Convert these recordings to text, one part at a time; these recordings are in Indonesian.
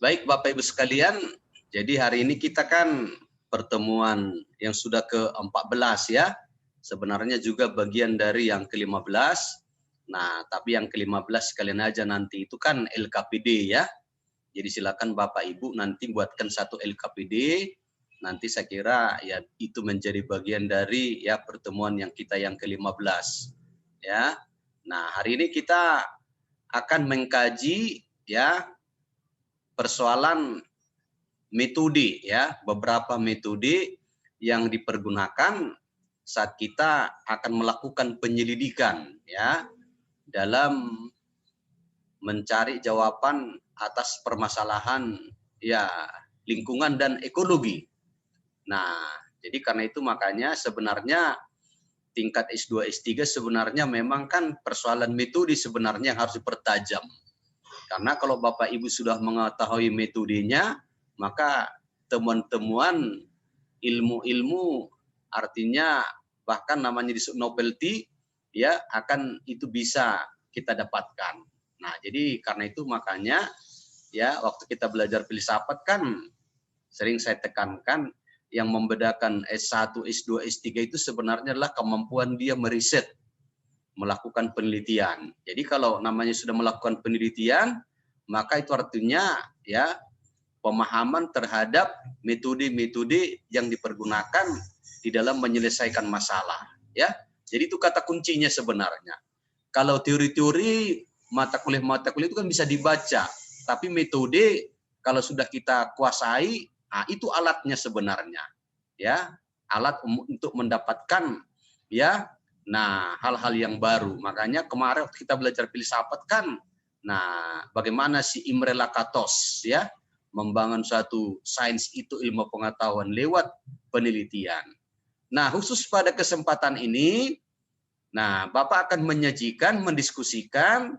Baik Bapak Ibu sekalian, jadi hari ini kita kan pertemuan yang sudah ke-14 ya. Sebenarnya juga bagian dari yang ke-15. Nah, tapi yang ke-15 sekalian aja nanti itu kan LKPD ya. Jadi silakan Bapak Ibu nanti buatkan satu LKPD. Nanti saya kira ya itu menjadi bagian dari ya pertemuan yang kita yang ke-15 ya. Nah, hari ini kita akan mengkaji ya persoalan metode ya, beberapa metode yang dipergunakan saat kita akan melakukan penyelidikan ya dalam mencari jawaban atas permasalahan ya lingkungan dan ekologi. Nah, jadi karena itu makanya sebenarnya tingkat S2 S3 sebenarnya memang kan persoalan metode sebenarnya yang harus dipertajam. Karena kalau Bapak Ibu sudah mengetahui metodenya, maka temuan-temuan ilmu-ilmu artinya bahkan namanya disebut novelty ya akan itu bisa kita dapatkan. Nah, jadi karena itu makanya ya waktu kita belajar filsafat kan sering saya tekankan yang membedakan S1, S2, S3 itu sebenarnya adalah kemampuan dia meriset, melakukan penelitian. Jadi kalau namanya sudah melakukan penelitian, maka itu artinya ya pemahaman terhadap metode-metode yang dipergunakan di dalam menyelesaikan masalah. Ya, jadi itu kata kuncinya sebenarnya. Kalau teori-teori mata kuliah itu kan bisa dibaca, tapi metode kalau sudah kita kuasai, nah itu alatnya sebenarnya. Ya, alat untuk mendapatkan ya nah hal-hal yang baru. Makanya kemarin kita belajar filsafat kan, nah bagaimana si Imre Lakatos ya membangun suatu sains itu ilmu pengetahuan lewat penelitian. Nah, khusus pada kesempatan ini, nah Bapak akan menyajikan, mendiskusikan,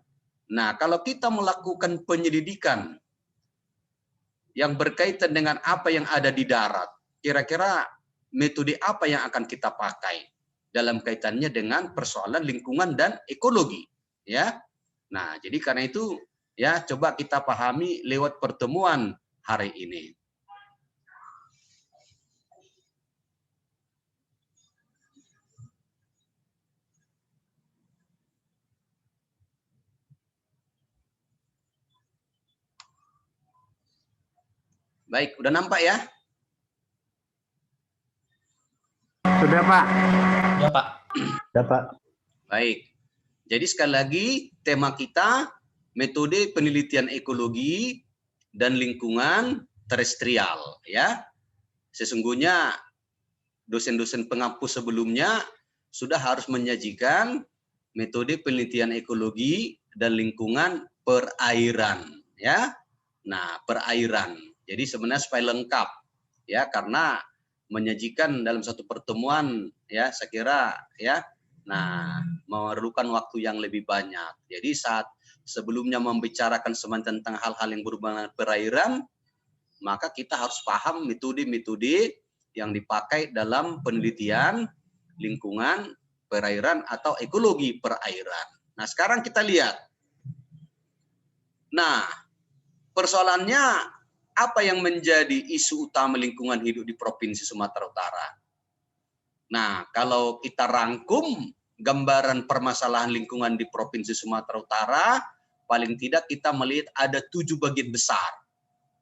nah kalau kita melakukan penyelidikan yang berkaitan dengan apa yang ada di darat, kira-kira metode apa yang akan kita pakai dalam kaitannya dengan persoalan lingkungan dan ekologi, ya. Nah, jadi karena itu ya coba kita pahami lewat pertemuan hari ini. Baik, udah nampak ya? Sudah, Pak. Ya, Pak. Sudah, Pak. Baik. Jadi sekali lagi tema kita metode penelitian ekologi dan lingkungan terestrial ya. Sesungguhnya dosen-dosen penghapus sebelumnya sudah harus menyajikan metode penelitian ekologi dan lingkungan perairan ya. Nah, perairan. Jadi sebenarnya supaya lengkap ya karena menyajikan dalam satu pertemuan ya saya kira ya nah memerlukan waktu yang lebih banyak. Jadi saat sebelumnya membicarakan tentang hal-hal yang berhubungan dengan perairan, maka kita harus paham metode-metode yang dipakai dalam penelitian lingkungan perairan atau ekologi perairan. Nah, sekarang kita lihat. Nah, persoalannya apa yang menjadi isu utama lingkungan hidup di Provinsi Sumatera Utara? Nah, kalau kita rangkum gambaran permasalahan lingkungan di Provinsi Sumatera Utara, paling tidak kita melihat ada 7 bagian besar.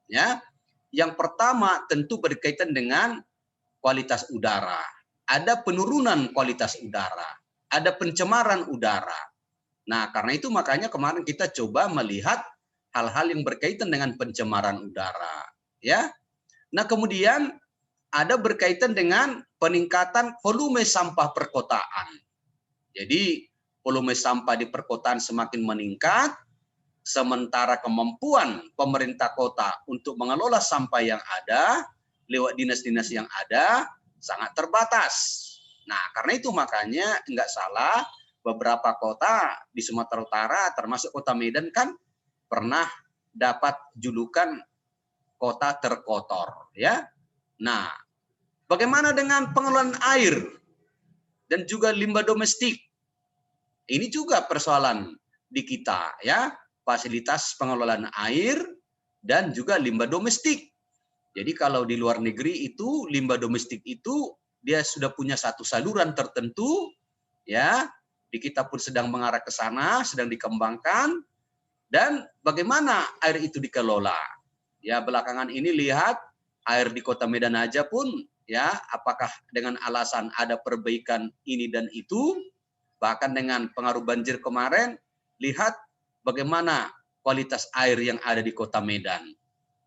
Ya, yang pertama tentu berkaitan dengan kualitas udara. Ada penurunan kualitas udara, ada pencemaran udara. Nah, karena itu makanya kemarin kita coba melihat hal-hal yang berkaitan dengan pencemaran udara. Ya, nah kemudian ada berkaitan dengan peningkatan volume sampah perkotaan. Jadi volume sampah di perkotaan semakin meningkat, sementara kemampuan pemerintah kota untuk mengelola sampah yang ada lewat dinas-dinas yang ada sangat terbatas. Nah, karena itu makanya nggak salah beberapa kota di Sumatera Utara, termasuk kota Medan kan pernah dapat julukan kota terkotor, ya. Nah, bagaimana dengan pengelolaan air dan juga limbah domestik? Ini juga persoalan di kita, ya. Fasilitas pengelolaan air dan juga limbah domestik. Jadi kalau di luar negeri itu limbah domestik itu dia sudah punya satu saluran tertentu, ya. Di kita pun sedang mengarah ke sana, sedang dikembangkan, dan bagaimana air itu dikelola. Ya, belakangan ini lihat air di Kota Medan aja pun, ya, apakah dengan alasan ada perbaikan ini dan itu, bahkan dengan pengaruh banjir kemarin, lihat bagaimana kualitas air yang ada di Kota Medan.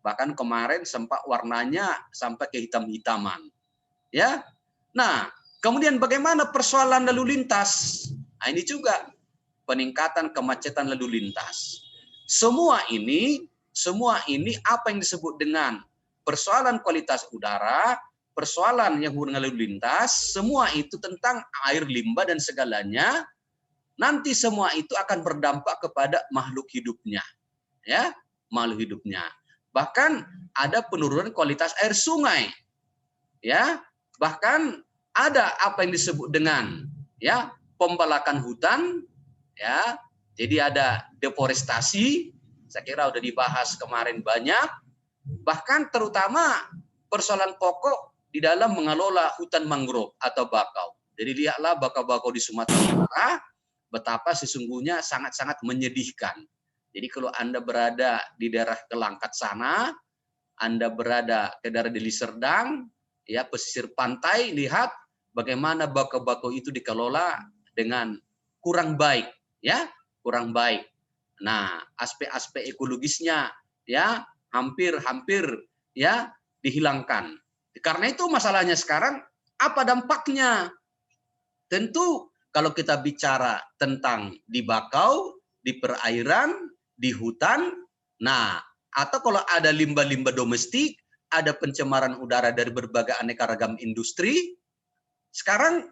Bahkan kemarin sempat warnanya sampai kehitam-hitaman. Ya. Nah, kemudian bagaimana persoalan lalu lintas? Nah, ini juga peningkatan kemacetan lalu lintas. Semua ini apa yang disebut dengan persoalan kualitas udara, persoalan yang hubungan lalu lintas, semua itu tentang air, limbah dan segalanya. Nanti semua itu akan berdampak kepada makhluk hidupnya. Ya, makhluk hidupnya. Bahkan ada penurunan kualitas air sungai. Ya, bahkan ada apa yang disebut dengan ya pembalakan hutan, ya. Jadi ada deforestasi, saya kira sudah dibahas kemarin banyak. Bahkan terutama persoalan pokok di dalam mengelola hutan mangrove atau bakau. Jadi lihatlah bakau-bakau di Sumatera Utara betapa sesungguhnya sangat-sangat menyedihkan. Jadi kalau Anda berada di daerah Kelangkat sana, Anda berada ke daerah Deli Serdang, ya pesisir pantai, lihat bagaimana bakau-bakau itu dikelola dengan kurang baik, ya, kurang baik. Nah, aspek-aspek ekologisnya ya hampir ya dihilangkan. Karena itu masalahnya sekarang apa dampaknya? Tentu kalau kita bicara tentang di bakau, di perairan, di hutan, nah, atau kalau ada limbah-limbah domestik, ada pencemaran udara dari berbagai aneka ragam industri. Sekarang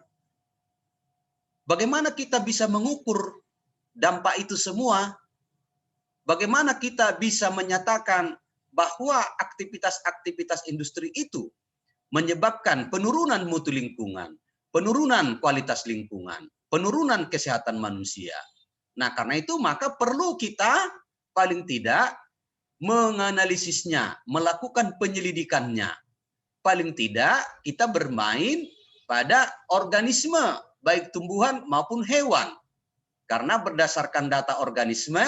bagaimana kita bisa mengukur dampak itu semua? Bagaimana kita bisa menyatakan bahwa aktivitas-aktivitas industri itu menyebabkan penurunan mutu lingkungan, penurunan kualitas lingkungan, penurunan kesehatan manusia. Nah, karena itu maka perlu kita paling tidak menganalisisnya, melakukan penyelidikannya. Paling tidak kita bermain pada organisme, baik tumbuhan maupun hewan. Karena berdasarkan data organisme,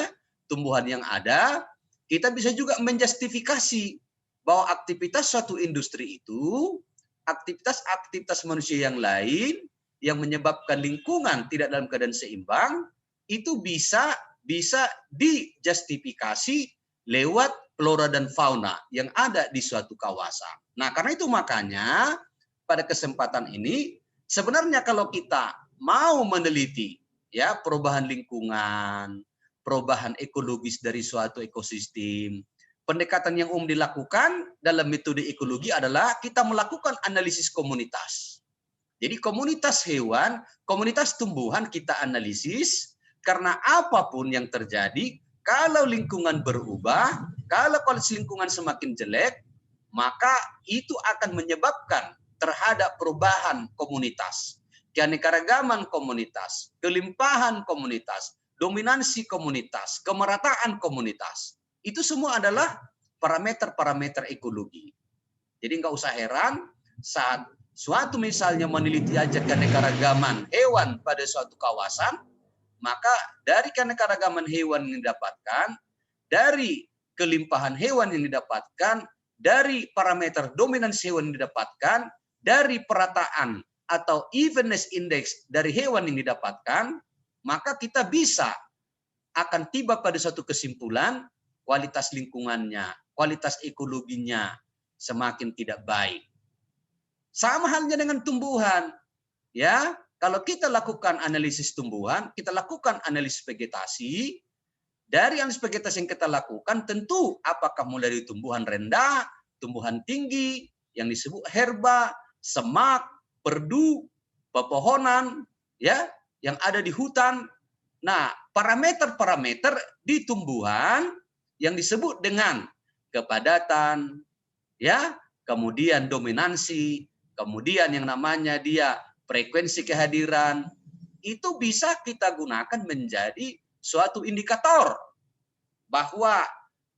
tumbuhan yang ada, kita bisa juga menjustifikasi bahwa aktivitas suatu industri itu, aktivitas-aktivitas manusia yang lain, yang menyebabkan lingkungan tidak dalam keadaan seimbang, itu bisa dijustifikasi lewat flora dan fauna yang ada di suatu kawasan. Nah, karena itu makanya pada kesempatan ini sebenarnya kalau kita mau meneliti ya perubahan lingkungan, perubahan ekologis dari suatu ekosistem, pendekatan yang umum dilakukan dalam metode ekologi adalah kita melakukan analisis komunitas. Jadi komunitas hewan, komunitas tumbuhan kita analisis karena apapun yang terjadi, kalau lingkungan berubah, kalau kualitas lingkungan semakin jelek, maka itu akan menyebabkan terhadap perubahan komunitas, keanekaragaman komunitas, kelimpahan komunitas, dominansi komunitas, kemerataan komunitas. Itu semua adalah parameter-parameter ekologi. Jadi nggak usah heran saat suatu misalnya meneliti aja keanekaragaman hewan pada suatu kawasan, maka dari keanekaragaman hewan yang didapatkan, dari kelimpahan hewan yang didapatkan, dari parameter dominansi hewan yang didapatkan, dari perataan atau evenness index dari hewan yang didapatkan, maka kita bisa akan tiba pada suatu kesimpulan kualitas lingkungannya, kualitas ekologinya semakin tidak baik. Sama halnya dengan tumbuhan. Ya, kalau kita lakukan analisis tumbuhan, kita lakukan analisis vegetasi, dari analisis vegetasi yang kita lakukan tentu apakah mulai dari tumbuhan rendah, tumbuhan tinggi, yang disebut herba, semak, perdu, pepohonan, ya, yang ada di hutan. Nah, parameter-parameter di tumbuhan yang disebut dengan kepadatan, ya, kemudian dominansi, kemudian yang namanya dia frekuensi kehadiran, itu bisa kita gunakan menjadi suatu indikator bahwa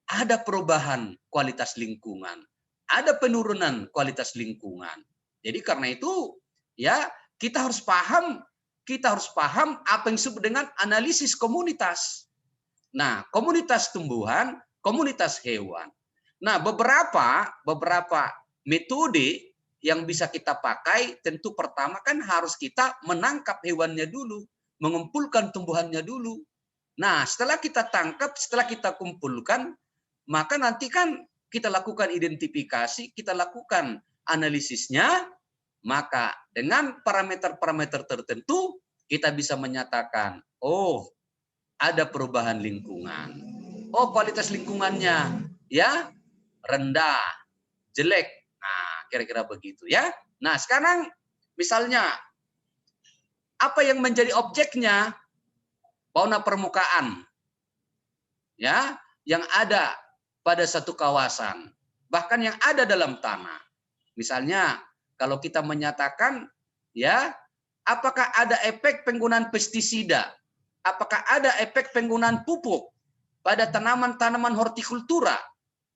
ada perubahan kualitas lingkungan, ada penurunan kualitas lingkungan. Jadi karena itu ya kita harus paham apa yang disebut dengan analisis komunitas. Nah, komunitas tumbuhan, komunitas hewan. Nah, beberapa metode yang bisa kita pakai, tentu pertama kan harus kita menangkap hewannya dulu, mengumpulkan tumbuhannya dulu. Nah, setelah kita tangkap, setelah kita kumpulkan, maka nanti kan kita lakukan identifikasi, kita lakukan analisisnya, maka dengan parameter-parameter tertentu kita bisa menyatakan, oh, ada perubahan lingkungan. Oh, kualitas lingkungannya ya rendah, jelek. Nah, kira-kira begitu ya. Nah, sekarang misalnya apa yang menjadi objeknya? Fauna permukaan. Ya, yang ada pada satu kawasan, bahkan yang ada dalam tanah. Misalnya, kalau kita menyatakan ya, apakah ada efek penggunaan pestisida? Apakah ada efek penggunaan pupuk pada tanaman-tanaman hortikultura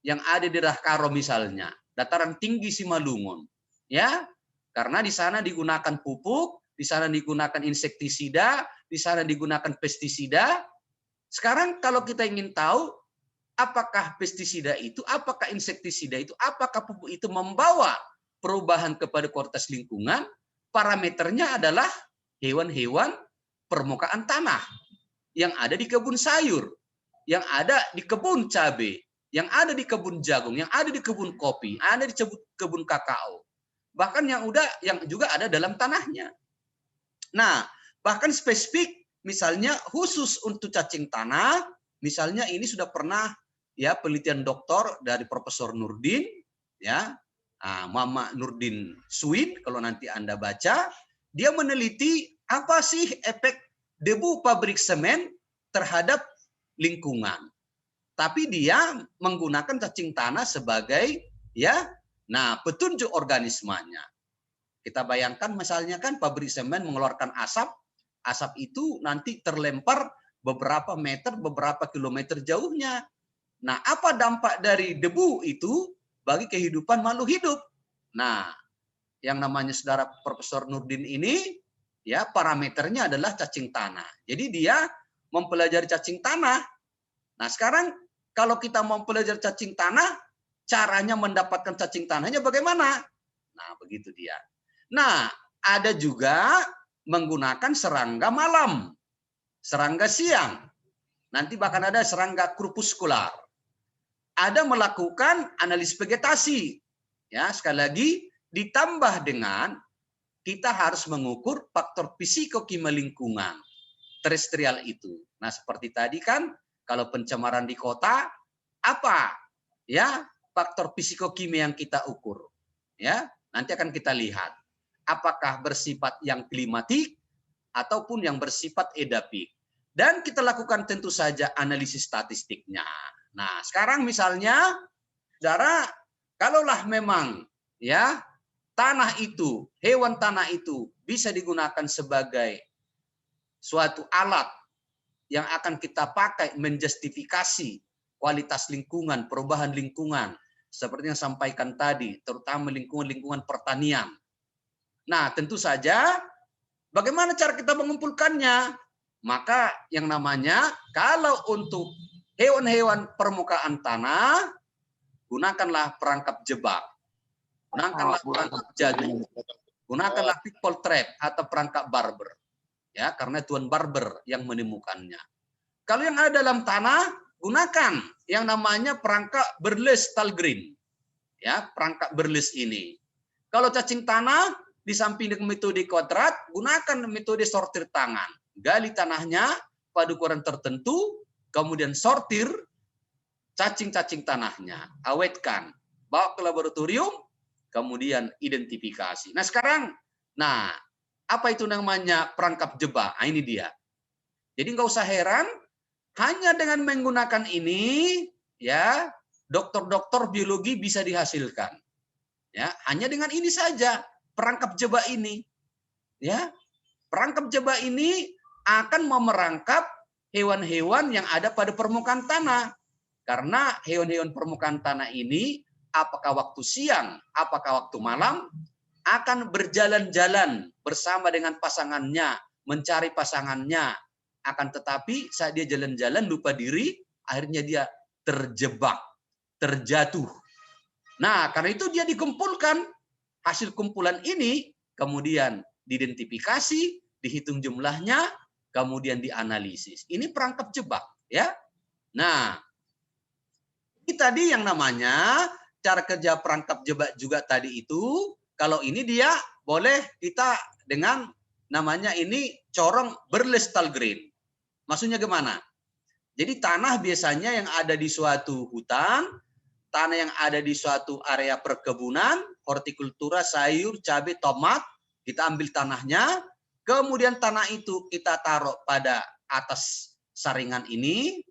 yang ada di Rahkaro misalnya, dataran tinggi Simalungun, ya, karena di sana digunakan pupuk, di sana digunakan insektisida, di sana digunakan pestisida. Sekarang kalau kita ingin tahu apakah pestisida itu, apakah insektisida itu, apakah pupuk itu membawa perubahan kepada kualitas lingkungan, parameternya adalah hewan-hewan permukaan tanah yang ada di kebun sayur, yang ada di kebun cabai, yang ada di kebun jagung, yang ada di kebun kopi, ada di kebun kakao, bahkan yang juga ada dalam tanahnya. Nah, bahkan spesifik, misalnya khusus untuk cacing tanah, misalnya ini sudah pernah ya penelitian doktor dari Profesor Nurdin, ya, Mama Nurdin Suin, kalau nanti Anda baca, dia meneliti apa sih efek debu pabrik semen terhadap lingkungan. Tapi dia menggunakan cacing tanah sebagai ya, nah petunjuk organismenya. Kita bayangkan misalnya kan pabrik semen mengeluarkan asap, asap itu nanti terlempar beberapa meter, beberapa kilometer jauhnya. Nah, apa dampak dari debu itu bagi kehidupan makhluk hidup? Nah, yang namanya saudara Profesor Nurdin ini, ya parameternya adalah cacing tanah. Jadi dia mempelajari cacing tanah. Nah, sekarang kalau kita mau mempelajari cacing tanah, caranya mendapatkan cacing tanahnya bagaimana? Nah, begitu dia. Nah, ada juga menggunakan serangga malam, serangga siang. Nanti bahkan ada serangga krupuskular. Ada melakukan analisis vegetasi. Ya, sekali lagi ditambah dengan kita harus mengukur faktor psikokimia lingkungan terestrial itu. Nah, seperti tadi kan kalau pencemaran di kota apa? Ya, faktor psikokimia yang kita ukur. Ya, nanti akan kita lihat apakah bersifat yang klimatik ataupun yang bersifat edapik. Dan kita lakukan tentu saja analisis statistiknya. Nah, sekarang misalnya, saudara, kalaulah memang ya tanah itu, hewan tanah itu bisa digunakan sebagai suatu alat yang akan kita pakai menjustifikasi kualitas lingkungan, perubahan lingkungan, seperti yang sampaikan tadi, terutama lingkungan pertanian. Nah, tentu saja bagaimana cara kita mengumpulkannya? Maka yang namanya kalau untuk hewan-hewan permukaan tanah, gunakanlah perangkap jebak. Gunakanlah perangkap jagung. Gunakanlah pitfall trap atau perangkap barber. Ya, karena Tuan Barber yang menemukannya. Kalau yang ada dalam tanah, gunakan yang namanya perangkap Berles Talgreen. Ya, perangkap Berles ini. Kalau cacing tanah, di samping dengan metode kuadrat, gunakan metode sortir tangan. Gali tanahnya pada ukuran tertentu, kemudian sortir cacing-cacing tanahnya. Awetkan, bawa ke laboratorium, kemudian identifikasi. Nah sekarang, apa itu namanya perangkap jebak? Nah, ini dia. Jadi nggak usah heran, hanya dengan menggunakan ini, ya dokter-dokter biologi bisa dihasilkan. Ya, hanya dengan ini saja. Perangkap jebak ini, ya, perangkap jebak ini akan memerangkap hewan-hewan yang ada pada permukaan tanah. Karena hewan-hewan permukaan tanah ini, apakah waktu siang, apakah waktu malam, akan berjalan-jalan bersama dengan pasangannya, mencari pasangannya. Akan tetapi saat dia jalan-jalan lupa diri, akhirnya dia terjebak, terjatuh. Nah, karena itu dia dikumpulkan. Hasil kumpulan ini kemudian diidentifikasi, dihitung jumlahnya, kemudian dianalisis. Ini perangkap jebak, ya. Nah, ini tadi yang namanya cara kerja perangkap jebak juga tadi itu. Kalau ini dia boleh kita dengan namanya ini corong Berlestalgreen. Maksudnya gimana? Jadi tanah biasanya yang ada di suatu hutan, tanah yang ada di suatu area perkebunan, hortikultura, sayur, cabai, tomat, kita ambil tanahnya, kemudian tanah itu kita taruh pada atas saringan ini,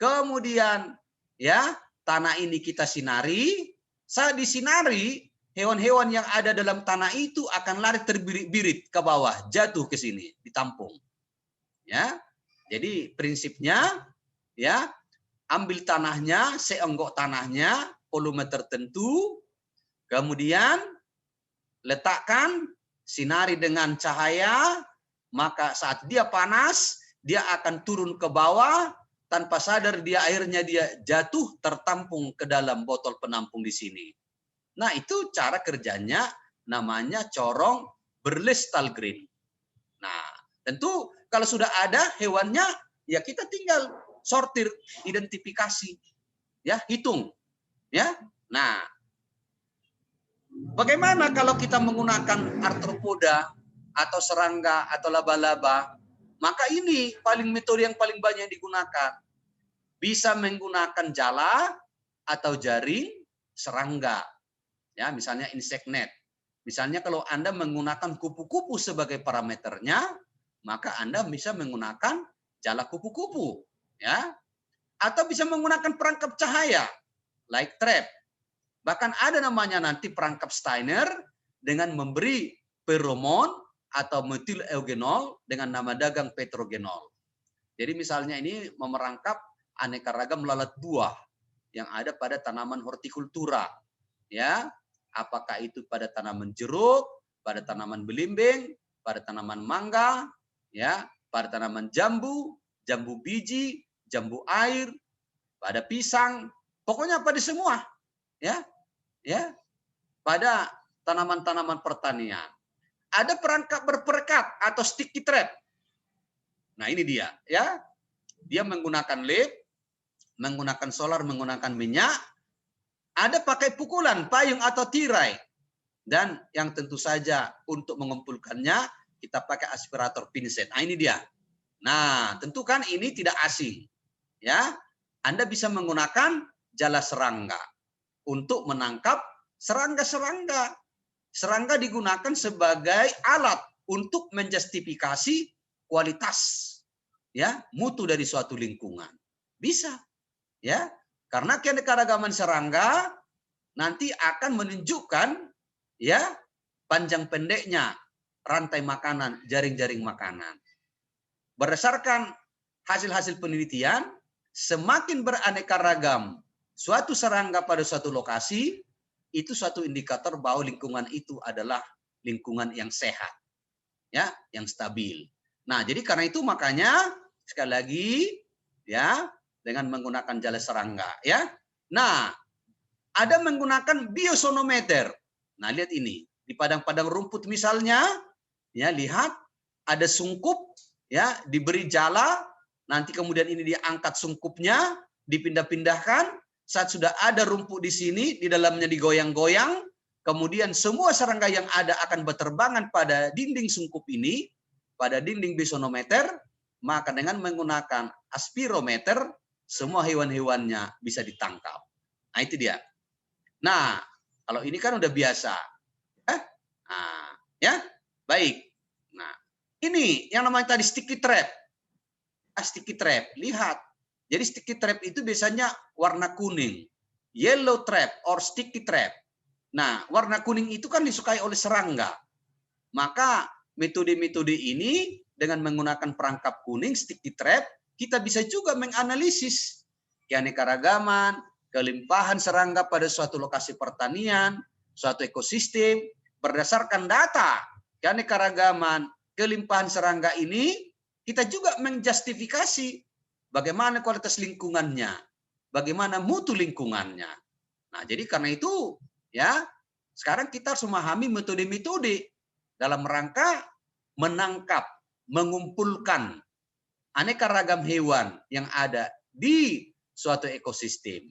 kemudian ya tanah ini kita sinari, saat disinari, hewan-hewan yang ada dalam tanah itu akan lari terbirit-birit ke bawah, jatuh ke sini, ditampung. Ya, jadi prinsipnya ya, ambil tanahnya, seonggok tanahnya, volume tertentu, kemudian letakkan, sinari dengan cahaya, maka saat dia panas, dia akan turun ke bawah, tanpa sadar dia akhirnya dia jatuh tertampung ke dalam botol penampung di sini. Nah, itu cara kerjanya namanya corong Berlestalgreen. Nah, tentu kalau sudah ada hewannya, ya kita tinggal sortir, identifikasi, ya hitung, ya. Nah, bagaimana kalau kita menggunakan arthropoda atau serangga atau laba-laba? Maka ini metode yang paling banyak digunakan. Bisa menggunakan jala atau jaring serangga, ya misalnya insect net. Misalnya kalau Anda menggunakan kupu-kupu sebagai parameternya, maka Anda bisa menggunakan jala kupu-kupu, ya. Atau bisa menggunakan perangkap cahaya, like trap. Bahkan ada namanya nanti perangkap Steiner dengan memberi feromon atau metil eugenol dengan nama dagang petrogenol. Jadi misalnya ini memerangkap aneka ragam lalat buah yang ada pada tanaman hortikultura, ya. Apakah itu pada tanaman jeruk, pada tanaman belimbing, pada tanaman mangga, ya, pada tanaman jambu, jambu biji, jambu air, pada pisang, pokoknya pada semua, ya, ya, pada tanaman-tanaman pertanian. Ada perangkap berperekat atau sticky trap. Nah ini dia, ya, dia menggunakan led, menggunakan solar, menggunakan minyak, ada pakai pukulan, payung atau tirai, dan yang tentu saja untuk mengumpulkannya kita pakai aspirator pinset. Nah ini dia. Nah tentu kan ini tidak asing, ya. Anda bisa menggunakan jala serangga untuk menangkap serangga-serangga. Serangga digunakan sebagai alat untuk menjustifikasi kualitas, ya, mutu dari suatu lingkungan. Bisa, ya, karena keanekaragaman serangga nanti akan menunjukkan, ya, panjang pendeknya rantai makanan, jaring-jaring makanan. Berdasarkan hasil-hasil penelitian, semakin beraneka ragam suatu serangga pada suatu lokasi, itu suatu indikator bahwa lingkungan itu adalah lingkungan yang sehat, ya, yang stabil. Nah, jadi karena itu makanya sekali lagi, ya, dengan menggunakan jala serangga, ya. Nah, ada menggunakan biosonometer. Nah, lihat ini di padang-padang rumput misalnya, ya, lihat ada sungkup, ya, diberi jala, nanti kemudian ini diangkat sungkupnya, dipindah-pindahkan. Saat sudah ada rumput di sini, di dalamnya digoyang-goyang, kemudian semua serangga yang ada akan berterbangan pada dinding sungkup ini, pada dinding biosonometer, maka dengan menggunakan aspirometer, semua hewan-hewannya bisa ditangkap. Nah itu dia. Nah, kalau ini kan udah biasa. Nah, ya, baik. Nah, ini yang namanya tadi sticky trap. Sticky trap, lihat. Jadi sticky trap itu biasanya warna kuning. Yellow trap or sticky trap. Nah, warna kuning itu kan disukai oleh serangga. Maka metode-metode ini dengan menggunakan perangkap kuning, sticky trap, kita bisa juga menganalisis keanekaragaman, kelimpahan serangga pada suatu lokasi pertanian, suatu ekosistem, berdasarkan data keanekaragaman, kelimpahan serangga ini, kita juga menjustifikasi bagaimana kualitas lingkungannya, bagaimana mutu lingkungannya. Nah, jadi karena itu, ya, sekarang kita harus memahami metode-metode dalam rangka menangkap, mengumpulkan aneka ragam hewan yang ada di suatu ekosistem.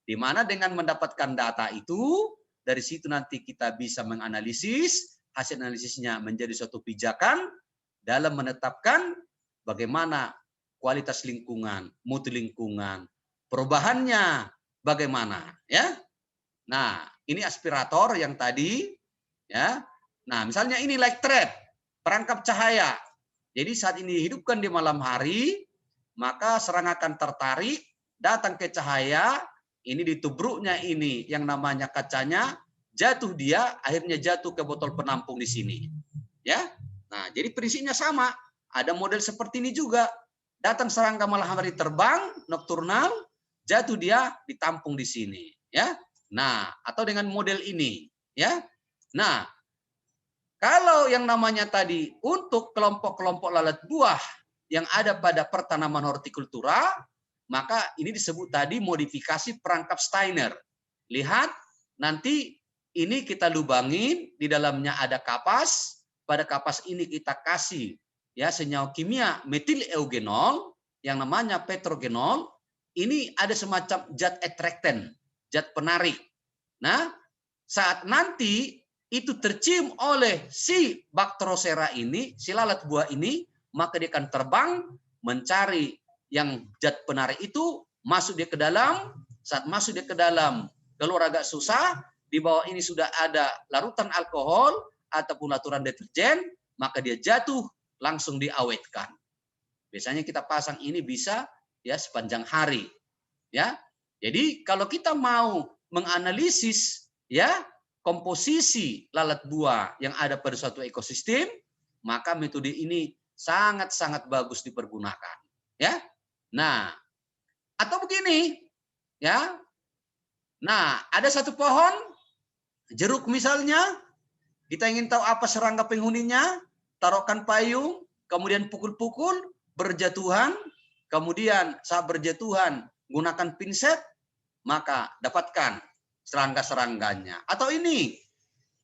Di mana dengan mendapatkan data itu, dari situ nanti kita bisa menganalisis, hasil analisisnya menjadi suatu pijakan dalam menetapkan bagaimana kualitas lingkungan, mutu lingkungan, perubahannya bagaimana, ya. Nah, ini aspirator yang tadi, ya. Nah, misalnya ini light trap, perangkap cahaya. Jadi saat ini dihidupkan di malam hari, maka serangga akan tertarik, datang ke cahaya, ini ditubruknya ini yang namanya kacanya, jatuh dia, akhirnya jatuh ke botol penampung di sini. Ya, nah jadi prinsipnya sama. Ada model seperti ini juga. Datang serangga malam hari terbang, nokturnal, jatuh dia ditampung di sini. Ya, nah atau dengan model ini. Ya, nah kalau yang namanya tadi untuk kelompok-kelompok lalat buah yang ada pada pertanaman hortikultura, maka ini disebut tadi modifikasi perangkap Steiner. Lihat, nanti ini kita lubangin, di dalamnya ada kapas, pada kapas ini kita kasih ya senyawa kimia metil eugenol yang namanya petrogenol, ini ada semacam zat attractant, zat penarik. Nah, saat nanti itu tercium oleh si Bactrocera ini, si lalat buah ini, maka dia akan terbang mencari yang zat penarik itu, masuk dia ke dalam. Saat masuk dia ke dalam, keluar agak susah, di bawah ini sudah ada larutan alkohol ataupun larutan deterjen, maka dia jatuh, langsung diawetkan. Biasanya kita pasang ini bisa ya sepanjang hari. Ya, jadi kalau kita mau menganalisis ya komposisi lalat buah yang ada pada suatu ekosistem, maka metode ini sangat-sangat bagus dipergunakan. Ya, nah atau begini, ya, nah ada satu pohon jeruk misalnya, kita ingin tahu apa serangga penghuninya, taruhkan payung, kemudian pukul-pukul, berjatuhan, kemudian saat berjatuhan gunakan pinset, maka dapatkan serangga-serangganya. Atau ini,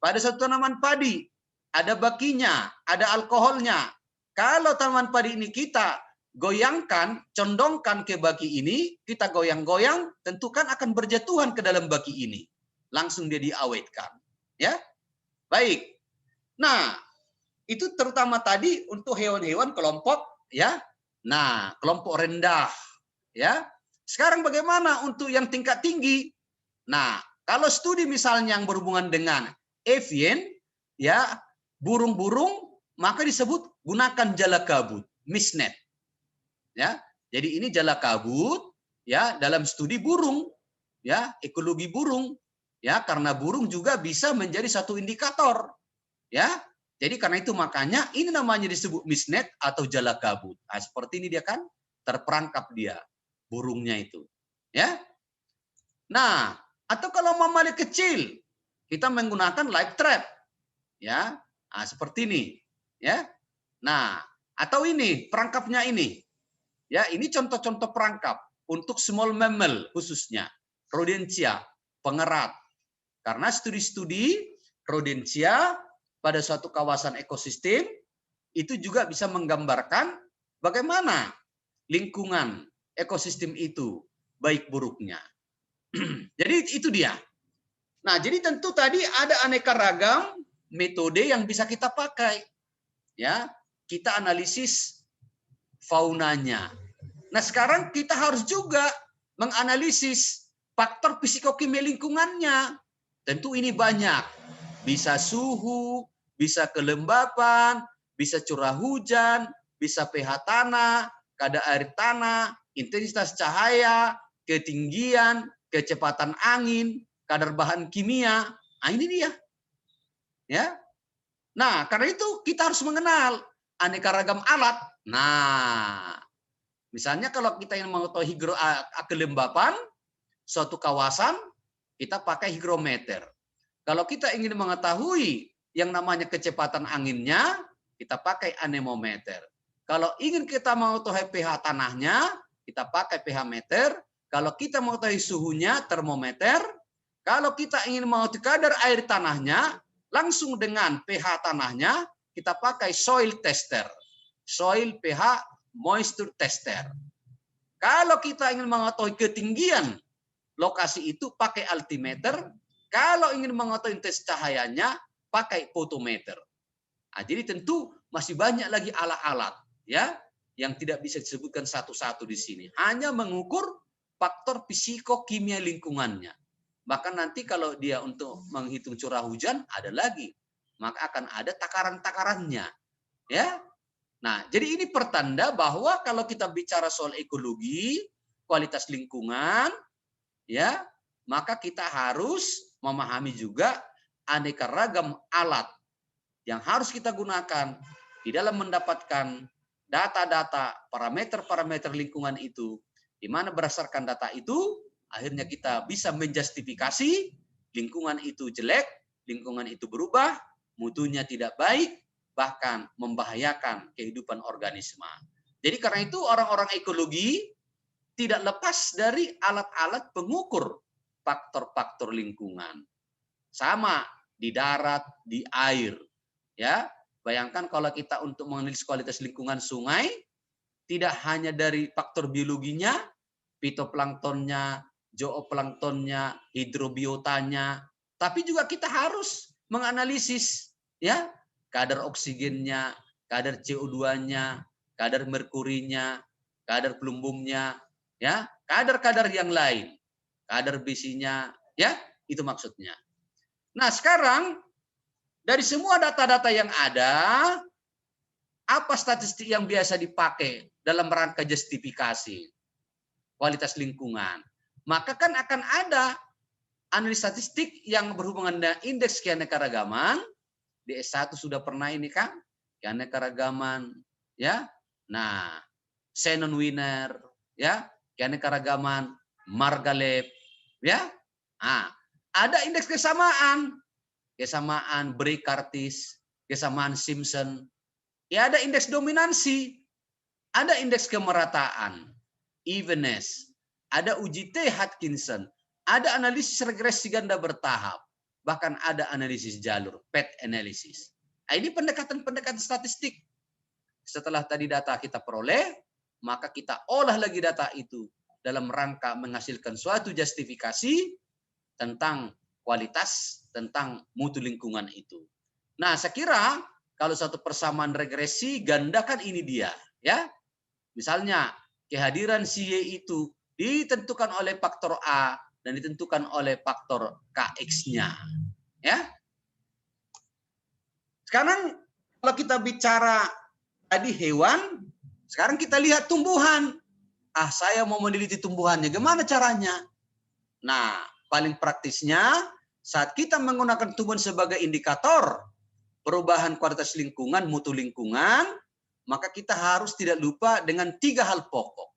pada satu tanaman padi, ada bakinya, ada alkoholnya. Kalau tanaman padi ini kita goyangkan, condongkan ke baki ini, kita goyang-goyang, tentu kan akan berjatuhan ke dalam baki ini. Langsung dia diawetkan. Ya, baik. Nah, itu terutama tadi untuk hewan-hewan kelompok, ya. Nah, kelompok rendah, ya. Sekarang bagaimana untuk yang tingkat tinggi? Nah, kalau studi misalnya yang berhubungan dengan avian, ya, burung-burung, maka disebut gunakan jala kabut, misnet. Ya, jadi ini jala kabut, ya, dalam studi burung, ya, ekologi burung, ya, karena burung juga bisa menjadi satu indikator, ya. Jadi karena itu makanya ini namanya disebut misnet atau jala kabut. Nah, seperti ini dia kan terperangkap dia burungnya itu, ya. Nah, atau kalau mamalia kecil, kita menggunakan live trap, ya. Nah, seperti ini, ya. Nah, atau ini perangkapnya ini, ya. Ini contoh-contoh perangkap untuk small mammal khususnya, rodentia, pengerat. Karena studi-studi rodentia pada suatu kawasan ekosistem itu juga bisa menggambarkan bagaimana lingkungan ekosistem itu baik buruknya. Jadi itu dia. Nah, jadi tentu tadi ada aneka ragam metode yang bisa kita pakai. Ya, kita analisis faunanya. Nah, sekarang kita harus juga menganalisis faktor psikokimia lingkungannya. Tentu ini banyak. Bisa suhu, bisa kelembapan, bisa curah hujan, bisa pH tanah, kadar air tanah, intensitas cahaya, ketinggian, kecepatan angin, kadar bahan kimia. Nah, ini dia. Ya. Nah, karena itu kita harus mengenal aneka ragam alat. Nah, Misalnya kalau kita ingin mengetahui kelembapan suatu kawasan, kita pakai hygrometer. Kalau kita ingin mengetahui yang namanya kecepatan anginnya, kita pakai anemometer. Kalau ingin kita mengetahui pH tanahnya, kita pakai pH meter. Kalau kita mengetahui suhunya, termometer. Kalau kita ingin mengetahui kadar air tanahnya, langsung dengan pH tanahnya, kita pakai soil tester. Soil pH moisture tester. Kalau kita ingin mengetahui ketinggian lokasi itu, pakai altimeter. Kalau ingin mengetahui intensitas cahayanya, pakai fotometer. Nah, jadi tentu masih banyak lagi alat-alat ya yang tidak bisa disebutkan satu-satu di sini. Hanya mengukur faktor fisiko-kimia lingkungannya. Bahkan nanti kalau dia untuk menghitung curah hujan ada lagi, maka akan ada takaran-takarannya. Ya. Nah, jadi ini pertanda bahwa kalau kita bicara soal ekologi, kualitas lingkungan, ya, maka kita harus memahami juga aneka ragam alat yang harus kita gunakan di dalam mendapatkan data-data, parameter-parameter lingkungan itu, di mana berdasarkan data itu, akhirnya kita bisa menjustifikasi lingkungan itu jelek, lingkungan itu berubah, mutunya tidak baik, bahkan membahayakan kehidupan organisme. Jadi karena itu orang-orang ekologi tidak lepas dari alat-alat pengukur faktor-faktor lingkungan. Sama di darat, di air. Ya, bayangkan kalau kita untuk menganalisis kualitas lingkungan sungai, tidak hanya dari faktor biologinya, fitoplanktonnya, zooplanktonnya, hidrobiotanya, tapi juga kita harus menganalisis ya kadar oksigennya, kadar CO2-nya, kadar merkurinya, kadar pelumbungnya, ya, kadar-kadar yang lain, kadar besinya, ya, itu maksudnya. Nah, sekarang dari semua data-data yang ada, apa statistik yang biasa dipakai dalam rangka justifikasi kualitas lingkungan? Maka kan akan ada analis statistik yang berhubungan dengan indeks keanekaragaman. Di S1 sudah pernah ini kan, keanekaragaman, ya. Nah, Shannon Winner, ya, keanekaragaman Margalef, ya. Nah, ada indeks kesamaan Bray-Curtis, kesamaan Simpson. Ya, ada indeks dominansi, ada indeks kemerataan, evenness, ada uji T. Hutchinson, ada analisis regresi ganda bertahap, bahkan ada analisis jalur, PET analysis. Nah, ini pendekatan-pendekatan statistik. Setelah tadi data kita peroleh, maka kita olah lagi data itu dalam rangka menghasilkan suatu justifikasi tentang kualitas, tentang mutu lingkungan itu. Nah, saya kira kalau satu persamaan regresi ganda kan ini dia, ya. Misalnya kehadiran si Y itu ditentukan oleh faktor A dan ditentukan oleh faktor KX-nya, ya. Sekarang kalau kita bicara tadi hewan, sekarang kita lihat tumbuhan. Ah, saya mau meneliti tumbuhannya, gimana caranya? Nah, paling praktisnya saat kita menggunakan tumbuhan sebagai indikator perubahan kualitas lingkungan, mutu lingkungan, maka kita harus tidak lupa dengan 3 hal pokok.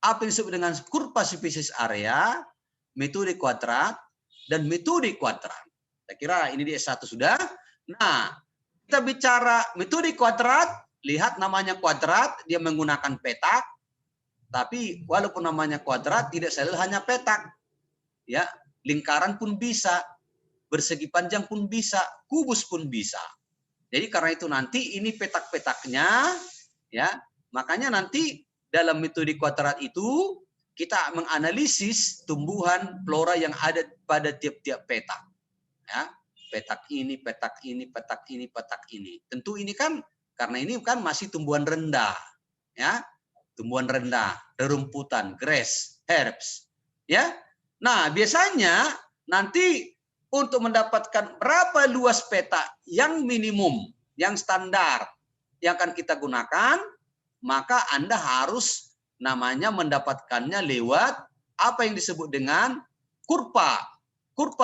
Apa yang disebut dengan kurva spesies area, metode kuadrat, dan metode kuadrat. Saya kira ini di S1 sudah. Nah, kita bicara metode kuadrat, lihat namanya kuadrat, dia menggunakan petak. Tapi walaupun namanya kuadrat, tidak selalu hanya petak. Ya, lingkaran pun bisa, bersegi panjang pun bisa, kubus pun bisa. Jadi karena itu nanti ini petak-petaknya, ya, makanya nanti dalam metode kuadrat itu kita menganalisis tumbuhan flora yang ada pada tiap-tiap petak. Ya, petak ini, petak ini, petak ini, petak ini. Tentu ini kan karena ini kan masih tumbuhan rendah, ya, tumbuhan rendah, rerumputan, grass, herbs, ya. Nah, biasanya nanti untuk mendapatkan berapa luas peta yang minimum, yang standar yang akan kita gunakan, maka Anda harus namanya mendapatkannya lewat apa yang disebut dengan kurva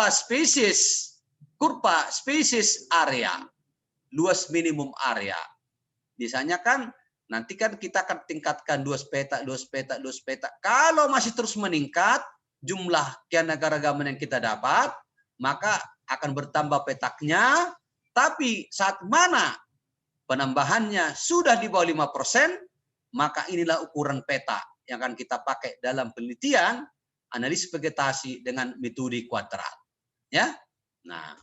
spesies area, luas minimum area. Biasanya kan nanti kan kita akan tingkatkan 2 peta. Kalau masih terus meningkat jumlah keanekaragaman yang kita dapat, maka akan bertambah petaknya. Tapi saat mana penambahannya sudah di bawah 5%, maka inilah ukuran peta yang akan kita pakai dalam penelitian analisis vegetasi dengan metode kuadrat. Ya, nah,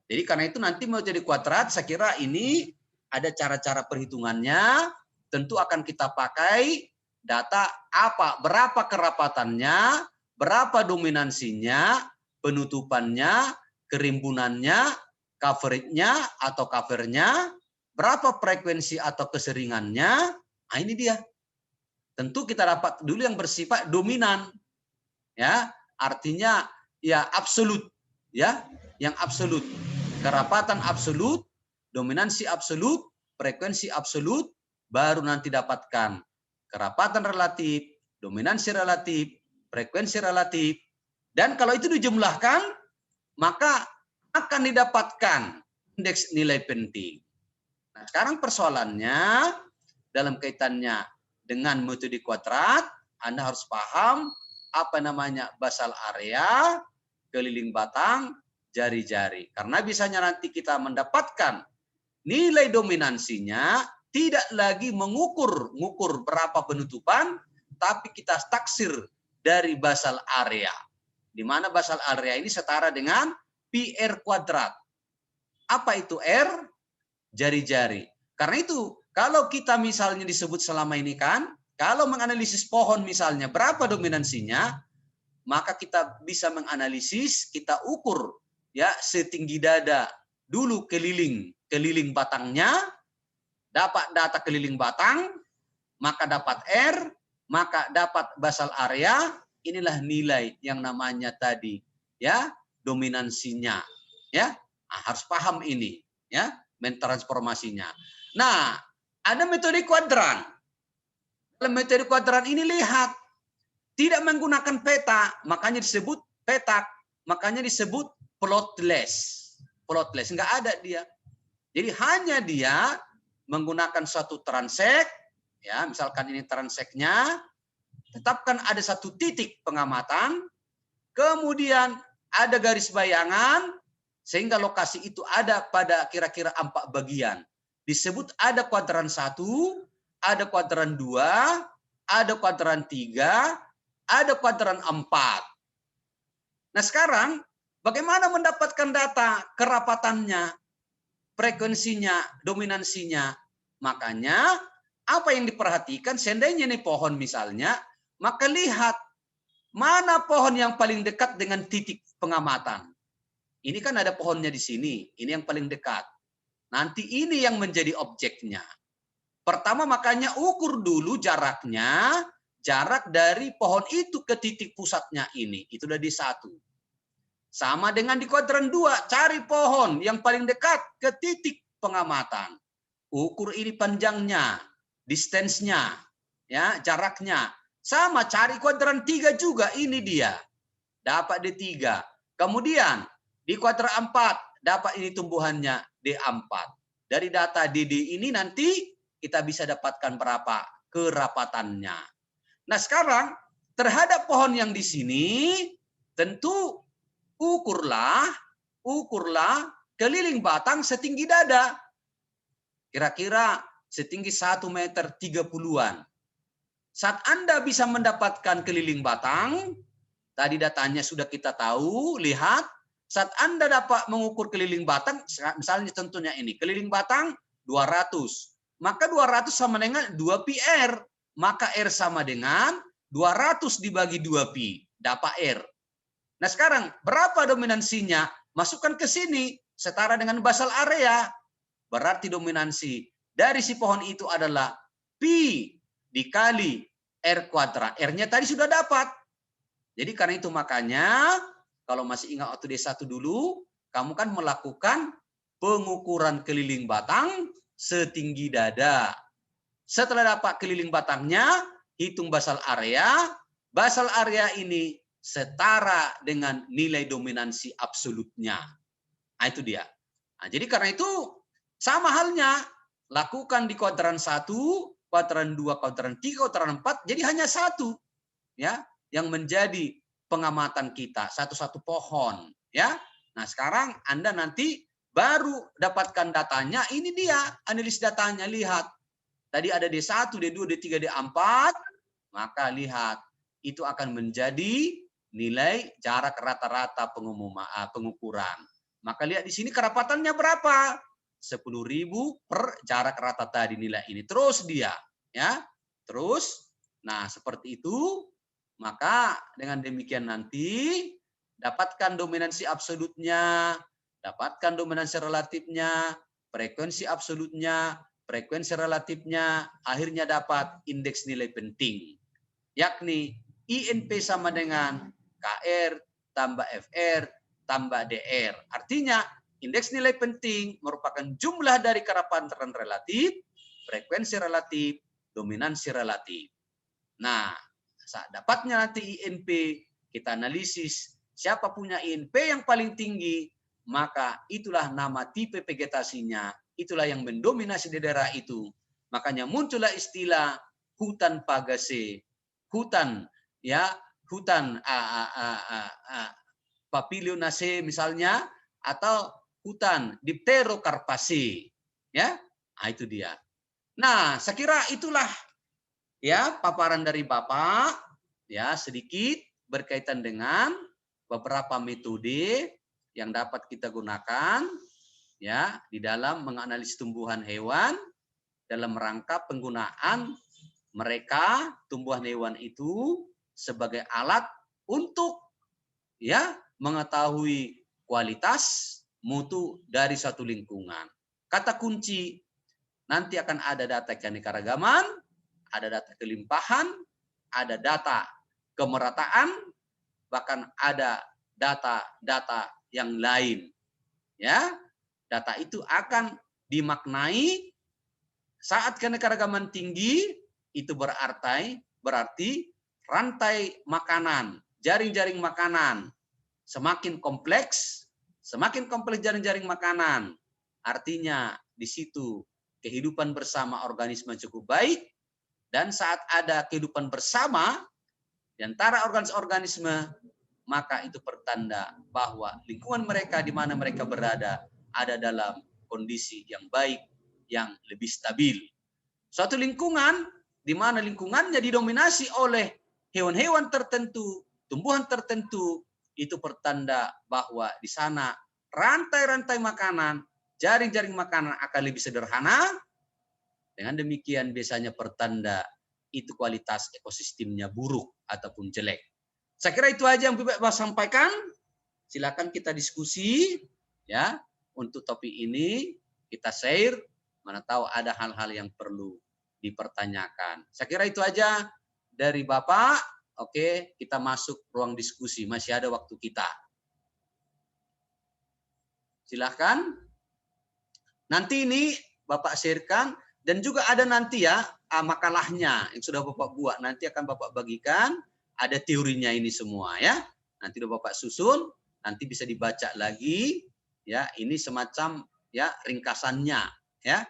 jadi karena itu nanti metode kuadrat, saya kira ini ada cara-cara perhitungannya. Tentu akan kita pakai data apa, berapa kerapatannya, berapa dominansinya, penutupannya, kerimbunannya, coverage-nya atau covernya, berapa frekuensi atau keseringannya. Nah, ini dia. Tentu kita dapat dulu yang bersifat dominan. Ya, artinya ya absolut, ya, yang absolut. Kerapatan absolut, dominansi absolut, frekuensi absolut, baru nanti dapatkan kerapatan relatif, dominansi relatif, frekuensi relatif. Dan kalau itu dijumlahkan, maka akan didapatkan indeks nilai penting. Nah, sekarang persoalannya dalam kaitannya dengan metode kuadrat, Anda harus paham apa namanya basal area, keliling batang, jari-jari. Karena bisanya nanti kita mendapatkan nilai dominansinya tidak lagi mengukur berapa penutupan, tapi kita taksir dari basal area. Di mana basal area ini setara dengan pi R kuadrat. Apa itu R? Jari-jari. Karena itu, kalau kita misalnya disebut selama ini kan, kalau menganalisis pohon misalnya berapa dominansinya, maka kita bisa menganalisis, kita ukur ya setinggi dada dulu keliling batangnya, dapat data keliling batang, maka dapat R, maka dapat basal area. Inilah nilai yang namanya tadi ya dominansinya, ya. Nah, harus paham ini, ya, mentransformasinya. Nah, ada metode kuadran. Dalam metode kuadran ini lihat tidak menggunakan peta, makanya disebut petak, makanya disebut plotless. Plotless nggak ada dia. Jadi hanya dia menggunakan suatu transek, ya, misalkan ini transeknya, tetapkan ada satu titik pengamatan, kemudian ada garis bayangan, sehingga lokasi itu ada pada kira-kira 4 bagian. Disebut ada kuadran 1, ada kuadran 2, ada kuadran 3, ada kuadran 4. Nah sekarang, bagaimana mendapatkan data kerapatannya, frekuensinya, dominansinya? Makanya apa yang diperhatikan, seandainya ini pohon misalnya, maka lihat mana pohon yang paling dekat dengan titik pengamatan. Ini kan ada pohonnya di sini, ini yang paling dekat. Nanti ini yang menjadi objeknya. Pertama makanya ukur dulu jaraknya, jarak dari pohon itu ke titik pusatnya ini. Itu udah di 1. Sama dengan di kuadran 2, cari pohon yang paling dekat ke titik pengamatan. Ukur ini panjangnya, distance-nya, ya, jaraknya. Sama cari kuadran 3 juga, ini dia. Dapat D3. Kemudian di kuadran 4 dapat ini tumbuhannya D4. Dari data DD ini nanti kita bisa dapatkan berapa kerapatannya. Nah, sekarang terhadap pohon yang di sini tentu ukurlah keliling batang setinggi dada. Kira-kira setinggi 1,30 meter. Saat Anda bisa mendapatkan keliling batang, tadi datanya sudah kita tahu, lihat, saat Anda dapat mengukur keliling batang, misalnya contohnya ini, keliling batang 200, maka 200 sama dengan 2 pi R, maka R sama dengan 200 dibagi 2 pi, dapat R. Nah sekarang, berapa dominansinya? Masukkan ke sini, setara dengan basal area. Berarti dominansi dari si pohon itu adalah pi dikali R kuadrat. R-nya tadi sudah dapat. Jadi karena itu makanya, kalau masih ingat waktu D1 dulu, kamu kan melakukan pengukuran keliling batang setinggi dada. Setelah dapat keliling batangnya, hitung basal area. Basal area ini setara dengan nilai dominansi absolutnya. Nah itu dia. Nah, jadi karena itu sama halnya, lakukan di kuadran 1, kuadran 2, kuadran 3, kuadran 4, jadi hanya satu ya yang menjadi pengamatan kita, satu-satu pohon ya. Nah, sekarang Anda nanti baru dapatkan datanya, ini dia analis datanya, lihat. Tadi ada D1, D2, D3, D4, maka lihat itu akan menjadi nilai jarak rata-rata pengukuran. Maka lihat di sini kerapatannya berapa? 10.000 per jarak rata tadi nilai ini. Terus dia ya. Terus nah seperti itu, maka dengan demikian nanti dapatkan dominansi absolutnya, dapatkan dominansi relatifnya, frekuensi absolutnya, frekuensi relatifnya, akhirnya dapat indeks nilai penting. Yakni INP sama dengan KR tambah FR tambah DR. Artinya indeks nilai penting merupakan jumlah dari kerapatan relatif, frekuensi relatif, dominansi relatif. Nah, saat dapatnya nanti INP, kita analisis siapa punya INP yang paling tinggi, maka itulah nama tipe vegetasinya, itulah yang mendominasi di daerah itu. Makanya muncullah istilah hutan pagase, hutan ya, hutan papilionaceae misalnya, atau hutan dipterocarpaceae ya. Nah, itu dia. Nah, saya kira itulah ya paparan dari Bapak ya, sedikit berkaitan dengan beberapa metode yang dapat kita gunakan ya di dalam menganalisis tumbuhan hewan dalam rangka penggunaan mereka tumbuhan hewan itu sebagai alat untuk ya mengetahui kualitas mutu dari suatu lingkungan. Kata kunci nanti akan ada data keanekaragaman, ada data kelimpahan, ada data kemerataan, bahkan ada data-data yang lain. Ya, data itu akan dimaknai saat keanekaragaman tinggi, itu berarti rantai makanan, jaring-jaring makanan semakin kompleks jaring-jaring makanan. Artinya di situ kehidupan bersama organisme cukup baik, dan saat ada kehidupan bersama di antara organisme, maka itu pertanda bahwa lingkungan mereka di mana mereka berada ada dalam kondisi yang baik, yang lebih stabil. Suatu lingkungan di mana lingkungannya didominasi oleh hewan-hewan tertentu, tumbuhan tertentu, itu pertanda bahwa di sana rantai-rantai makanan, jaring-jaring makanan akan lebih sederhana. Dengan demikian biasanya pertanda itu kualitas ekosistemnya buruk ataupun jelek. Saya kira itu aja yang Bapak sampaikan. Silakan kita diskusi ya untuk topik ini, kita share, mana tahu ada hal-hal yang perlu dipertanyakan. Saya kira itu aja dari Bapak. Oke, kita masuk ruang diskusi. Masih ada waktu kita. Silahkan. Nanti ini Bapak sharekan, dan juga ada nanti ya makalahnya yang sudah Bapak buat. Nanti akan Bapak bagikan, ada teorinya ini semua ya. Nanti udah Bapak susun, nanti bisa dibaca lagi ya. Ini semacam ya ringkasannya ya.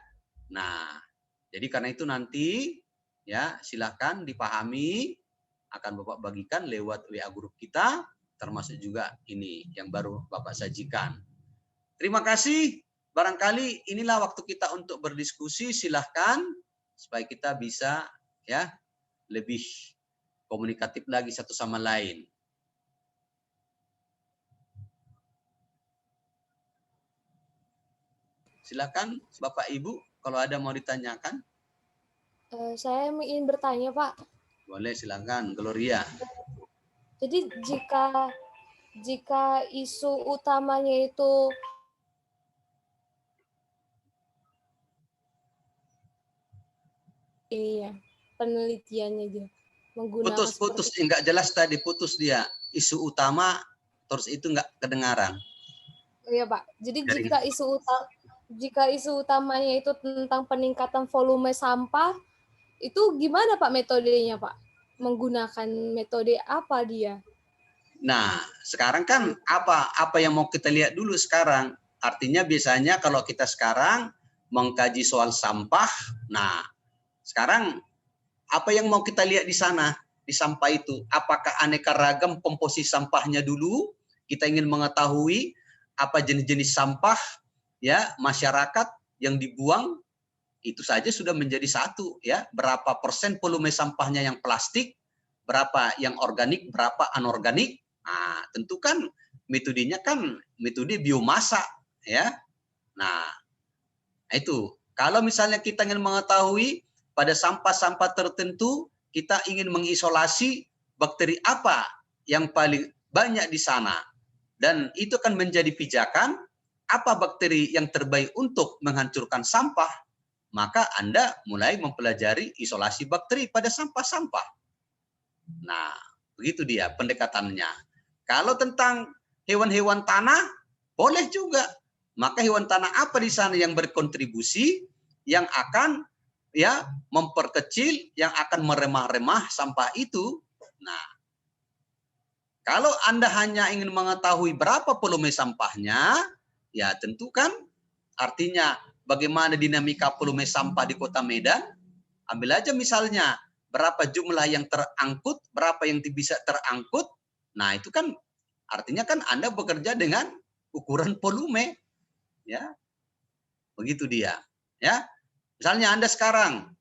Nah, jadi karena itu nanti ya silahkan dipahami, akan Bapak bagikan lewat WA grup kita, termasuk juga ini yang baru Bapak sajikan. Terima kasih. Barangkali inilah waktu kita untuk berdiskusi. Silahkan supaya kita bisa ya lebih komunikatif lagi satu sama lain. Silakan Bapak Ibu kalau ada mau ditanyakan. Saya ingin bertanya, Pak. Boleh, silakan Gloria. Jadi jika isu utamanya itu penelitiannya dia menggunakan putus enggak jelas tadi, putus dia. Isu utama terus itu enggak kedengaran. Iya, Pak. Jadi jika isu utamanya itu tentang peningkatan volume sampah, itu gimana Pak metodenya, Pak? Menggunakan metode apa dia? Nah, sekarang kan apa yang mau kita lihat dulu sekarang. Artinya biasanya kalau kita sekarang mengkaji soal sampah, nah Sekarang apa yang mau kita lihat di sana, di sampah itu? Apakah aneka ragam komposisi sampahnya dulu? Kita ingin mengetahui apa jenis-jenis sampah ya masyarakat yang dibuang, itu saja sudah menjadi satu ya. Berapa persen volume sampahnya yang plastik, berapa yang organik, berapa anorganik. Nah, tentu kan metodenya kan metode biomasa ya. Nah, itu. Kalau misalnya kita ingin mengetahui pada sampah-sampah tertentu, kita ingin mengisolasi bakteri apa yang paling banyak di sana. Dan itu akan menjadi pijakan apa bakteri yang terbaik untuk menghancurkan sampah. Maka Anda mulai mempelajari isolasi bakteri pada sampah-sampah. Nah, begitu dia pendekatannya. Kalau tentang hewan-hewan tanah, boleh juga. Maka hewan tanah apa di sana yang berkontribusi, yang akan ya memperkecil, yang akan meremah-remah sampah itu. Nah, kalau Anda hanya ingin mengetahui berapa volume sampahnya, ya tentu kan artinya bagaimana dinamika volume sampah di Kota Medan. Ambil aja misalnya berapa jumlah yang terangkut, berapa yang bisa terangkut. Nah, itu kan artinya kan Anda bekerja dengan ukuran volume. Ya. Begitu dia. Ya. Misalnya Anda sekarang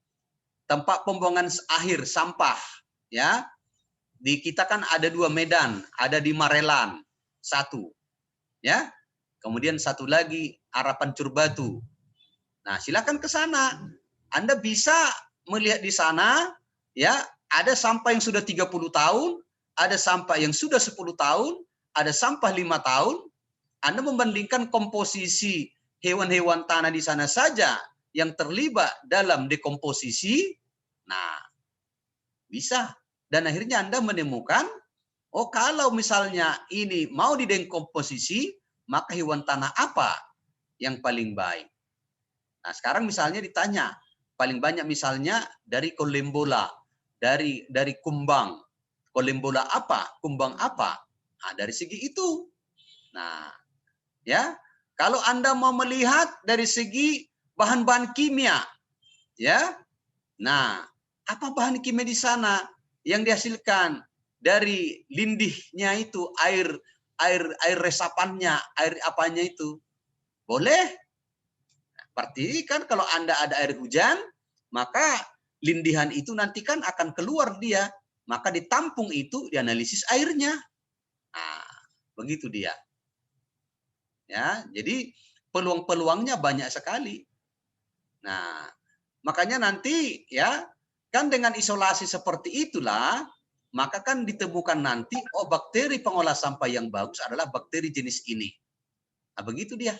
tempat pembuangan akhir sampah, ya. Di kita kan ada 2 Medan, ada di Marelan, 1. Ya. Kemudian 1 lagi Harapan Curbatu. Nah, silakan ke sana. Anda bisa melihat di sana ya, ada sampah yang sudah 30 tahun, ada sampah yang sudah 10 tahun, ada sampah 5 tahun. Anda membandingkan komposisi hewan-hewan tanah di sana saja yang terlibat dalam dekomposisi. Nah, bisa. Dan akhirnya Anda menemukan, oh kalau misalnya ini mau didekomposisi, maka hewan tanah apa yang paling baik? Nah, sekarang misalnya ditanya, paling banyak misalnya dari Kolembola, dari kumbang. Kolembola apa? Kumbang apa? Nah, dari segi itu. Nah, ya, kalau Anda mau melihat dari segi bahan-bahan kimia, ya. Nah, apa bahan kimia di sana yang dihasilkan dari lindihnya itu, air resapannya, air apanya itu? Boleh. Berarti kan kalau Anda ada air hujan, maka lindihan itu nanti kan akan keluar dia. Maka ditampung itu, dianalisis airnya. Nah, begitu dia. Ya, jadi peluang-peluangnya banyak sekali. Nah, makanya nanti ya, kan dengan isolasi seperti itulah, maka kan ditemukan nanti, oh bakteri pengolah sampah yang bagus adalah bakteri jenis ini. Nah, begitu dia.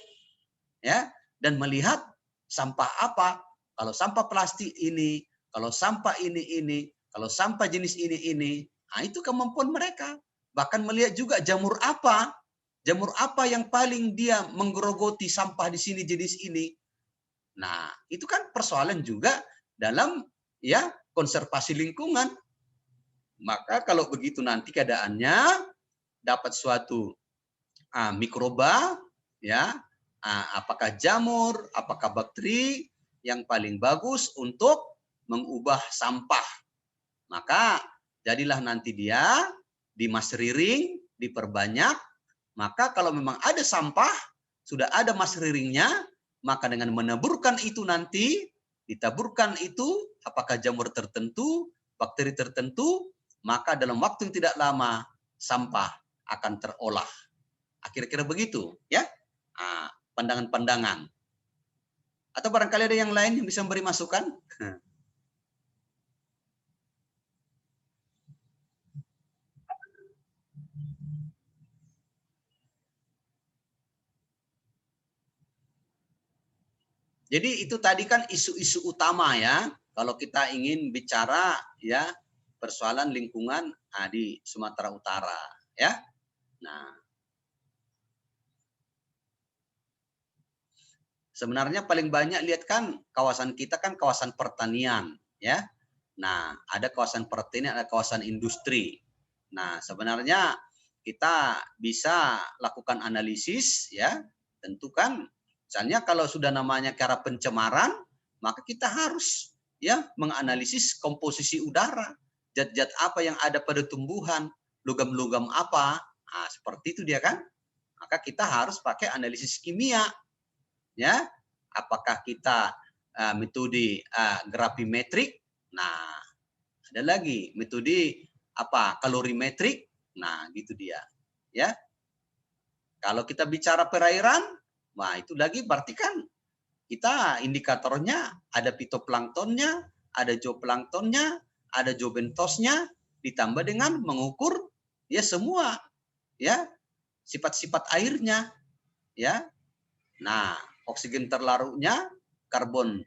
Ya, dan melihat sampah apa, kalau sampah plastik ini, kalau sampah ini, kalau sampah jenis ini. Nah, itu kemampuan mereka. Bahkan melihat juga jamur apa yang paling dia menggerogoti sampah di sini jenis ini. Nah, itu kan persoalan juga dalam ya konservasi lingkungan. Maka kalau begitu nanti keadaannya dapat suatu mikroba ya, apakah jamur, apakah bakteri yang paling bagus untuk mengubah sampah. Maka jadilah nanti dia di mas riring, diperbanyak. Maka kalau memang ada sampah, sudah ada mas riringnya, maka dengan menaburkan itu nanti, ditaburkan itu, apakah jamur tertentu, bakteri tertentu, maka dalam waktu yang tidak lama, sampah akan terolah. Kira-kira begitu, ya. Pandangan-pandangan. Atau barangkali ada yang lain yang bisa memberi masukan? Jadi itu tadi kan isu-isu utama ya, kalau kita ingin bicara ya persoalan lingkungan di Sumatera Utara ya. Nah, sebenarnya paling banyak lihat kan kawasan kita kan kawasan pertanian ya. Nah, ada kawasan pertanian, ada kawasan industri. Nah, sebenarnya kita bisa lakukan analisis ya, tentu kan misalnya kalau sudah namanya cara pencemaran, maka kita harus ya menganalisis komposisi udara, zat-zat apa yang ada pada tumbuhan, logam-logam apa. Nah, seperti itu dia kan. Maka kita harus pakai analisis kimia, ya. Apakah kita metode gravimetrik? Nah, ada lagi metode apa? Kalorimetrik. Nah, gitu dia. Ya. Kalau kita bicara perairan, wah itu lagi berarti kan kita indikatornya ada fitoplanktonnya, ada zooplanktonnya, ada zoobentosnya, ditambah dengan mengukur ya semua ya sifat-sifat airnya, ya. Nah, oksigen terlarutnya, karbon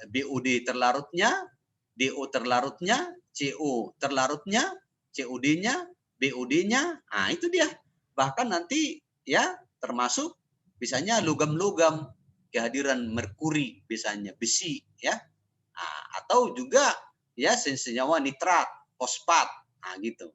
BOD terlarutnya, DO terlarutnya, CO terlarutnya, COD-nya, BOD-nya. Nah, itu dia. Bahkan nanti ya termasuk misalnya logam-logam, kehadiran merkuri misalnya, besi ya. Nah, atau juga ya senyawa nitrat, fosfat. Nah, gitu.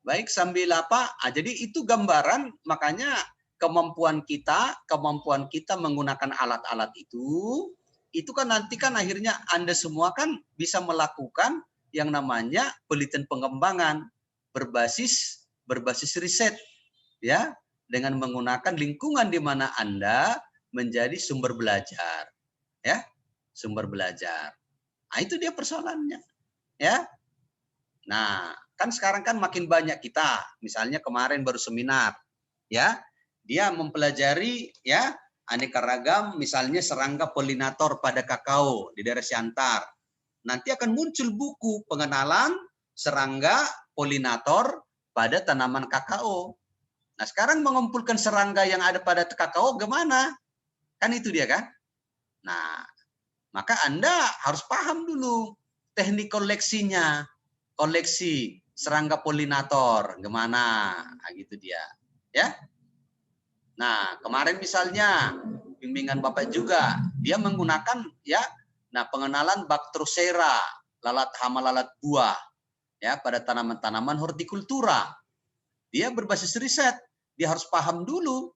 Baik, sambil apa? Jadi itu gambaran, makanya kemampuan kita menggunakan alat-alat itu kan nanti kan akhirnya Anda semua kan bisa melakukan yang namanya penelitian pengembangan berbasis riset, ya, dengan menggunakan lingkungan di mana Anda menjadi sumber belajar, ya, sumber belajar. Nah, itu dia persoalannya, ya. Nah, kan sekarang kan makin banyak kita, misalnya kemarin baru seminar, ya, dia mempelajari ya aneka ragam, misalnya serangga polinator pada kakao di daerah Siantar. Nanti akan muncul buku pengenalan serangga polinator pada tanaman kakao. Nah, sekarang mengumpulkan serangga yang ada pada kakao gimana? Kan itu dia kan? Nah, maka Anda harus paham dulu teknik koleksinya, koleksi serangga polinator gimana, nah, gitu dia, ya. Nah, kemarin misalnya bimbingan Bapak juga dia menggunakan ya, nah pengenalan Bactrocera, lalat hama lalat buah, ya pada tanaman-tanaman hortikultura. Dia berbasis riset, dia harus paham dulu,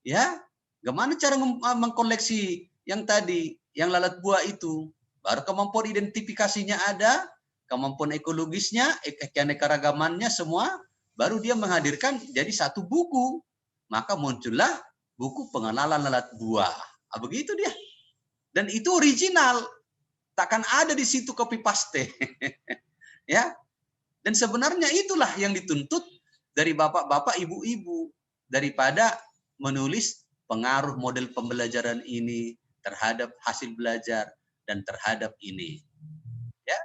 ya, gimana cara mengkoleksi yang tadi, yang lalat buah itu, baru kemampuan identifikasinya ada, kemampuan ekologisnya, keanekaragamannya semua, baru dia menghadirkan jadi satu buku. Maka muncullah buku pengenalan lalat buah. Nah, begitu dia. Dan itu original. Takkan ada di situ copy paste. Ya. Dan sebenarnya itulah yang dituntut dari bapak-bapak, ibu-ibu, daripada menulis pengaruh model pembelajaran ini terhadap hasil belajar dan terhadap ini. Ya.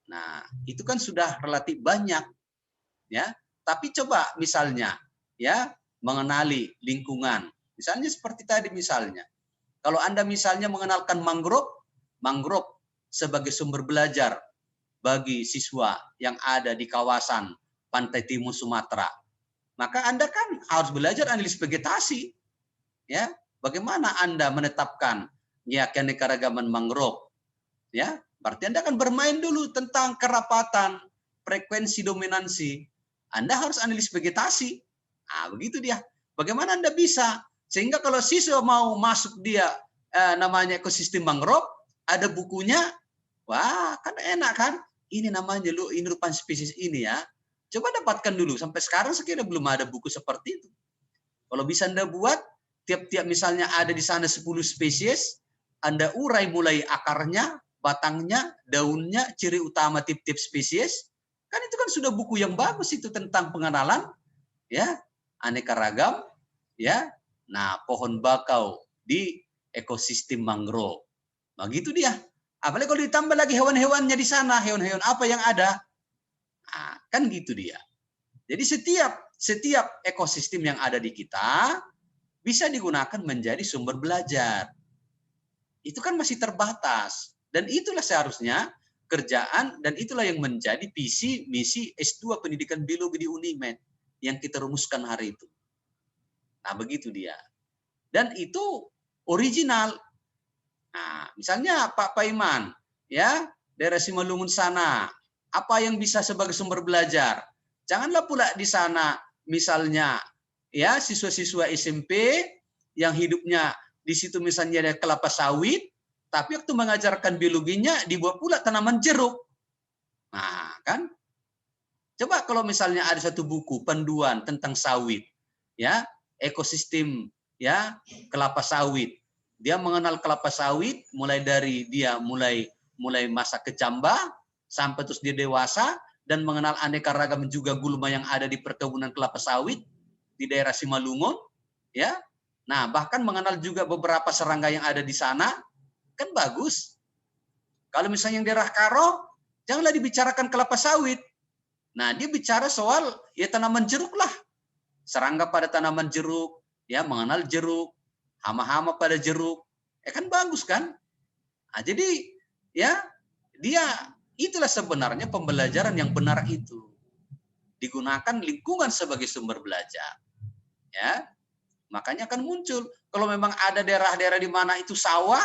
Nah, itu kan sudah relatif banyak, ya. Tapi coba misalnya, ya, mengenali lingkungan. Misalnya seperti tadi misalnya, kalau Anda misalnya mengenalkan mangrove sebagai sumber belajar bagi siswa yang ada di kawasan pantai timur Sumatera, maka Anda kan harus belajar analisis vegetasi, ya. Bagaimana Anda menetapkan ya keanekaragaman mangrove, ya? Berarti Anda akan bermain dulu tentang kerapatan, frekuensi, dominansi. Anda harus analisis vegetasi. Nah, begitu dia. Bagaimana Anda bisa? Sehingga kalau siswa mau masuk dia namanya ekosistem mangrove, ada bukunya, wah kan enak kan? Ini namanya ini rupa spesies ini ya. Coba dapatkan dulu. Sampai sekarang sekiranya belum ada buku seperti itu. Kalau bisa Anda buat, tiap-tiap misalnya ada di sana 10 spesies, Anda urai mulai akarnya, batangnya, daunnya, ciri utama tip-tip spesies. Kan itu kan sudah buku yang bagus itu tentang pengenalan, ya, aneka ragam, ya. Nah, pohon bakau di ekosistem mangrove. Begitu dia. Apalagi kalau ditambah lagi hewan-hewannya di sana, hewan-hewan apa yang ada? Nah, kan gitu dia. Jadi setiap ekosistem yang ada di kita bisa digunakan menjadi sumber belajar. Itu kan masih terbatas. Dan itulah seharusnya kerjaan dan itulah yang menjadi visi misi S2 Pendidikan Biologi di Unimed yang kita rumuskan hari itu. Nah, begitu dia. dan itu original. Nah, misalnya Pak Paiman, ya, daerah Simalungun sana, apa yang bisa sebagai sumber belajar? Janganlah pula di sana, misalnya, ya, siswa-siswa SMP yang hidupnya di situ misalnya ada kelapa sawit, tapi waktu mengajarkan biologinya dibuat pula tanaman jeruk. Nah, kan? Coba kalau misalnya ada satu buku panduan tentang sawit, ya, ekosistem, ya, kelapa sawit. Dia mengenal kelapa sawit mulai dari dia mulai masa kecamba sampai terus dia dewasa, dan mengenal aneka ragam juga gulma yang ada di perkebunan kelapa sawit di daerah Simalungun, ya. Nah, bahkan mengenal juga beberapa serangga yang ada di sana, kan bagus. Kalau misalnya yang daerah Karo, janganlah dibicarakan kelapa sawit. Nah, dia bicara soal ya tanaman jeruk lah. Serangga pada tanaman jeruk, ya, mengenal jeruk, hama-hama pada jeruk. Ya kan bagus kan? Nah, jadi ya dia itulah sebenarnya pembelajaran yang benar itu. Digunakan lingkungan sebagai sumber belajar. Ya. Makanya akan muncul kalau memang ada daerah-daerah di mana itu sawah,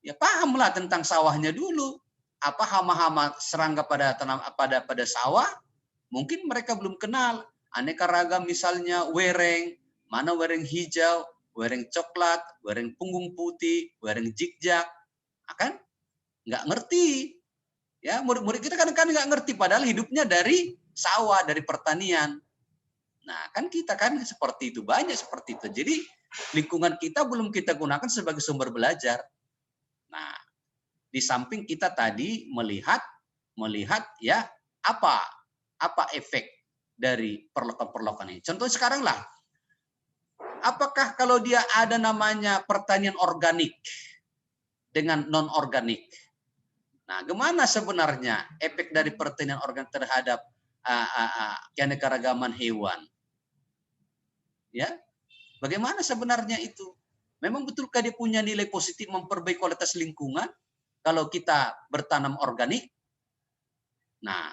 ya pahamlah tentang sawahnya dulu. Apa hama-hama serangga pada sawah? Mungkin mereka belum kenal. Aneka ragam misalnya wereng, mana wereng hijau, wereng coklat, wereng punggung putih, wereng jikjak. Akan nggak ngerti. Ya, murid-murid kita kadang-kadang nggak ngerti, padahal hidupnya dari sawah, dari pertanian. Nah, kan kita kan seperti itu, banyak seperti itu. Jadi lingkungan kita belum kita gunakan sebagai sumber belajar. Nah, di samping kita tadi melihat ya apa efek dari perlokan-perlokan ini. Contoh sekarang lah, apakah kalau dia ada namanya pertanian organik dengan non-organik? Nah, gimana sebenarnya efek dari pertanian organik terhadap keanekaragaman hewan? Ya, bagaimana sebenarnya itu? Memang betulkah dia punya nilai positif memperbaiki kualitas lingkungan kalau kita bertanam organik? Nah,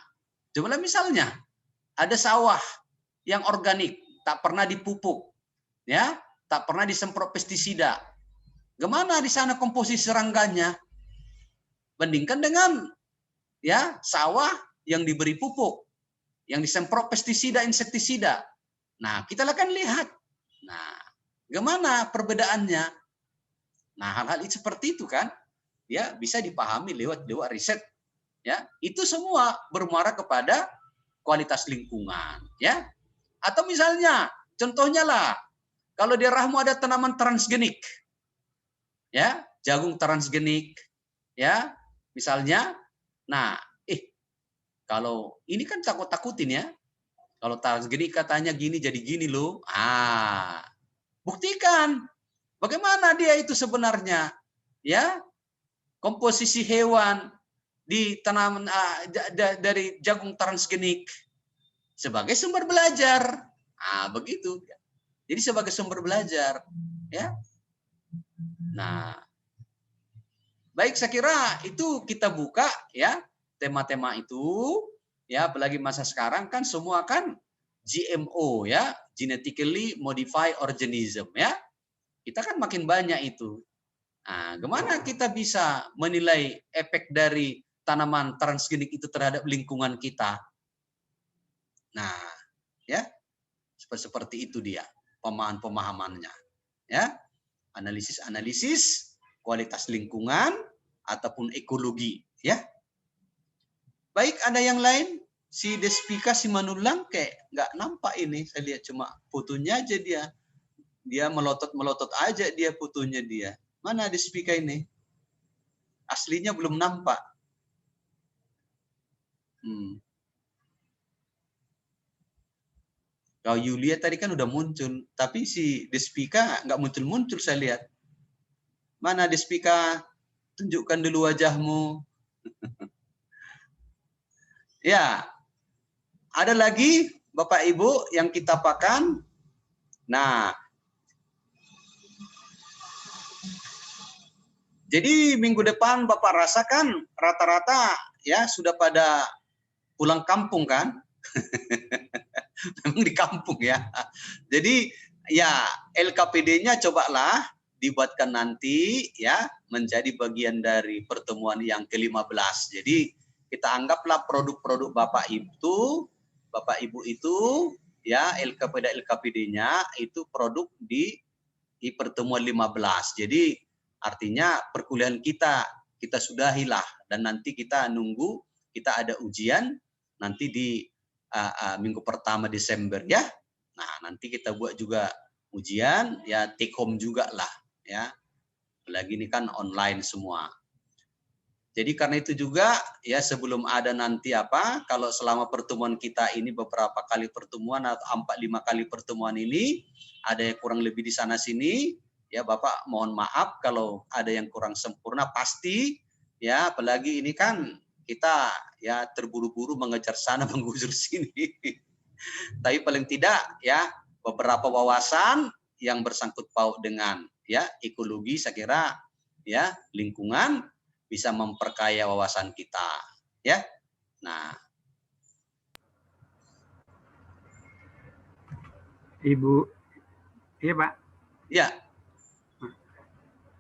cobalah misalnya ada sawah yang organik, tak pernah dipupuk, ya, tak pernah disemprot pestisida. Gimana di sana komposisi serangganya? Bandingkan dengan ya sawah yang diberi pupuk, yang disemprot pestisida, insektisida. Nah, kita akan lihat. Nah, gimana perbedaannya? Nah, hal-hal seperti itu kan, ya bisa dipahami lewat riset. Ya, itu semua bermuara kepada kualitas lingkungan, ya. Atau misalnya, contohnya lah, kalau di daerahmu ada tanaman transgenik, ya, jagung transgenik, ya, misalnya. Nah, kalau ini kan takut-takutin ya, kalau transgenik katanya gini jadi gini loh. Buktikan bagaimana dia itu sebenarnya, ya, komposisi hewan di tanaman dari jagung transgenik sebagai sumber belajar. Begitu. Jadi sebagai sumber belajar, ya. Nah, baik, saya kira itu kita buka ya tema-tema itu, ya, apalagi masa sekarang kan semua kan GMO, ya, genetically modified organism, ya. Kita kan makin banyak itu. Nah, gimana kita bisa menilai efek dari tanaman transgenik itu terhadap lingkungan kita? Nah, ya, seperti itu dia pemahamannya, ya, analisis kualitas lingkungan ataupun ekologi, ya. Baik, ada yang lain? Si Despika Simanulang kayak nggak nampak ini, saya lihat cuma fotonya aja dia melotot aja dia fotonya dia. Mana Despika ini? Aslinya belum nampak. Kalau Yulia tadi kan udah muncul, tapi si Despika nggak muncul saya lihat. Mana Despika? Tunjukkan dulu wajahmu. Ya, ada lagi Bapak Ibu yang kita pakan. Nah, jadi minggu depan Bapak rasakan rata-rata ya sudah pada pulang kampung kan? Memang di kampung ya. Jadi Ya, LKPD-nya cobalah dibuatkan nanti ya menjadi bagian dari pertemuan yang ke-15. Jadi kita anggaplah produk-produk Bapak Ibu itu ya LKPD-LKPD-nya itu produk di pertemuan 15. Jadi artinya perkuliahan kita sudahilah dan nanti kita nunggu kita ada ujian nanti di minggu pertama Desember ya. Nah, nanti kita buat juga ujian ya take home juga lah ya. Apalagi ini kan online semua. Jadi karena itu juga ya sebelum ada nanti kalau selama pertemuan kita ini beberapa kali pertemuan atau 4-5 kali pertemuan ini ada yang kurang lebih di sana sini ya Bapak mohon maaf kalau ada yang kurang sempurna pasti ya, apalagi ini kan kita ya terburu-buru mengejar sana menggusur sini. Tapi paling tidak ya beberapa wawasan yang bersangkut paut dengan ya ekologi saya kira ya lingkungan bisa memperkaya wawasan kita ya. Nah, Ibu, iya Pak. ya.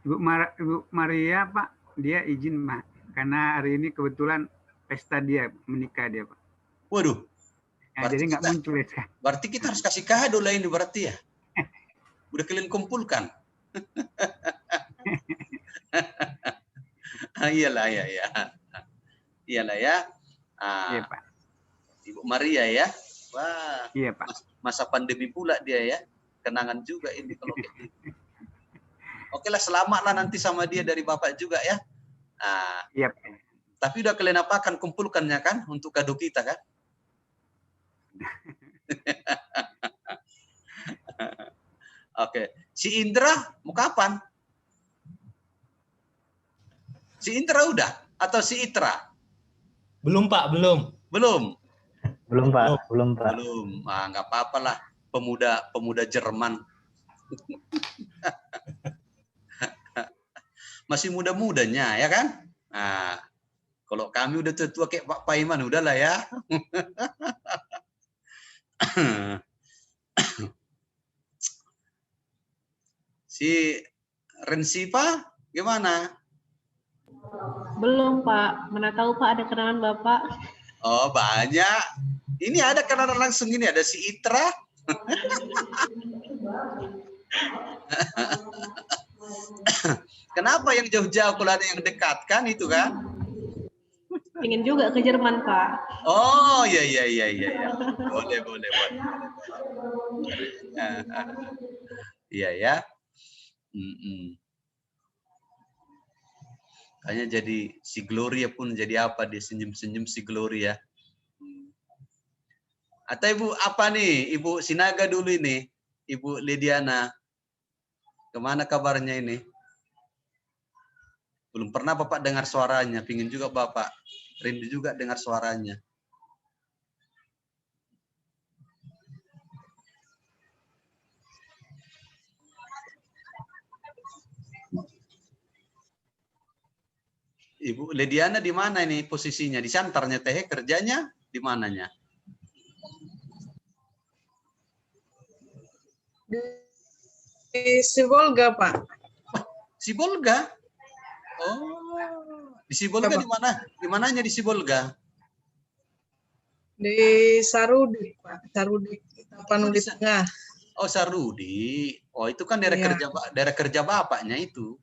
Ibu Maria Pak, dia izin Pak, karena hari ini kebetulan pesta dia, menikah dia Pak. Waduh. Nah, jadi nggak muncul ya. Berarti kita harus kasih kado lah ini berarti ya. Udah kalian kumpulkan. Iyalah ya. Iyalah ya. Iya Pak. Ibu Maria ya. Wah. Iya Pak. Masa pandemi pula dia ya. Kenangan juga ini kalau kayak gitu. Oke lah, selamat lah nanti sama dia dari Bapak juga ya. Iya Pak. Tapi udah kalian apakan kumpulkannya kan untuk kado kita kan? Oke. Si Indra mau kapan? Si Indra udah atau si Itra? Belum Pak, belum. Belum. Belum Pak, belum Pak. Belum. Nggak apa-apa lah. Pemuda Jerman. Masih muda-mudanya ya kan? Kalau kami udah tua kayak Pak Paiman udahlah ya. Si Rensipa gimana? Belum Pak, mana tahu Pak ada kenalan Bapak. Oh banyak. Ini ada kenalan langsung ini, ada si Itra. Kenapa yang jauh-jauh kalau ada yang dekat kan itu kan? Ingin juga ke Jerman Pak. Oh iya. Boleh. Iya ya. Kayaknya jadi si Gloria pun jadi apa dia senyum-senyum si Gloria. Atau Ibu apa nih? Ibu Sinaga dulu ini. Ibu Lidiana. Kemana kabarnya ini? Belum pernah Bapak dengar suaranya. Pingin juga Bapak. Rindu juga dengar suaranya. Ibu Lidiana di mana ini posisinya? Di santarnya teh kerjanya di mananya? Di Sibolga, Pak. Sibolga? Oh, di Sibolga di mana? Di mananya di Sibolga? Di Sarudi, Pak. Sarudi, Tapanuli Tengah. Oh, Sarudi. Oh, itu kan daerah kerja Bapaknya itu.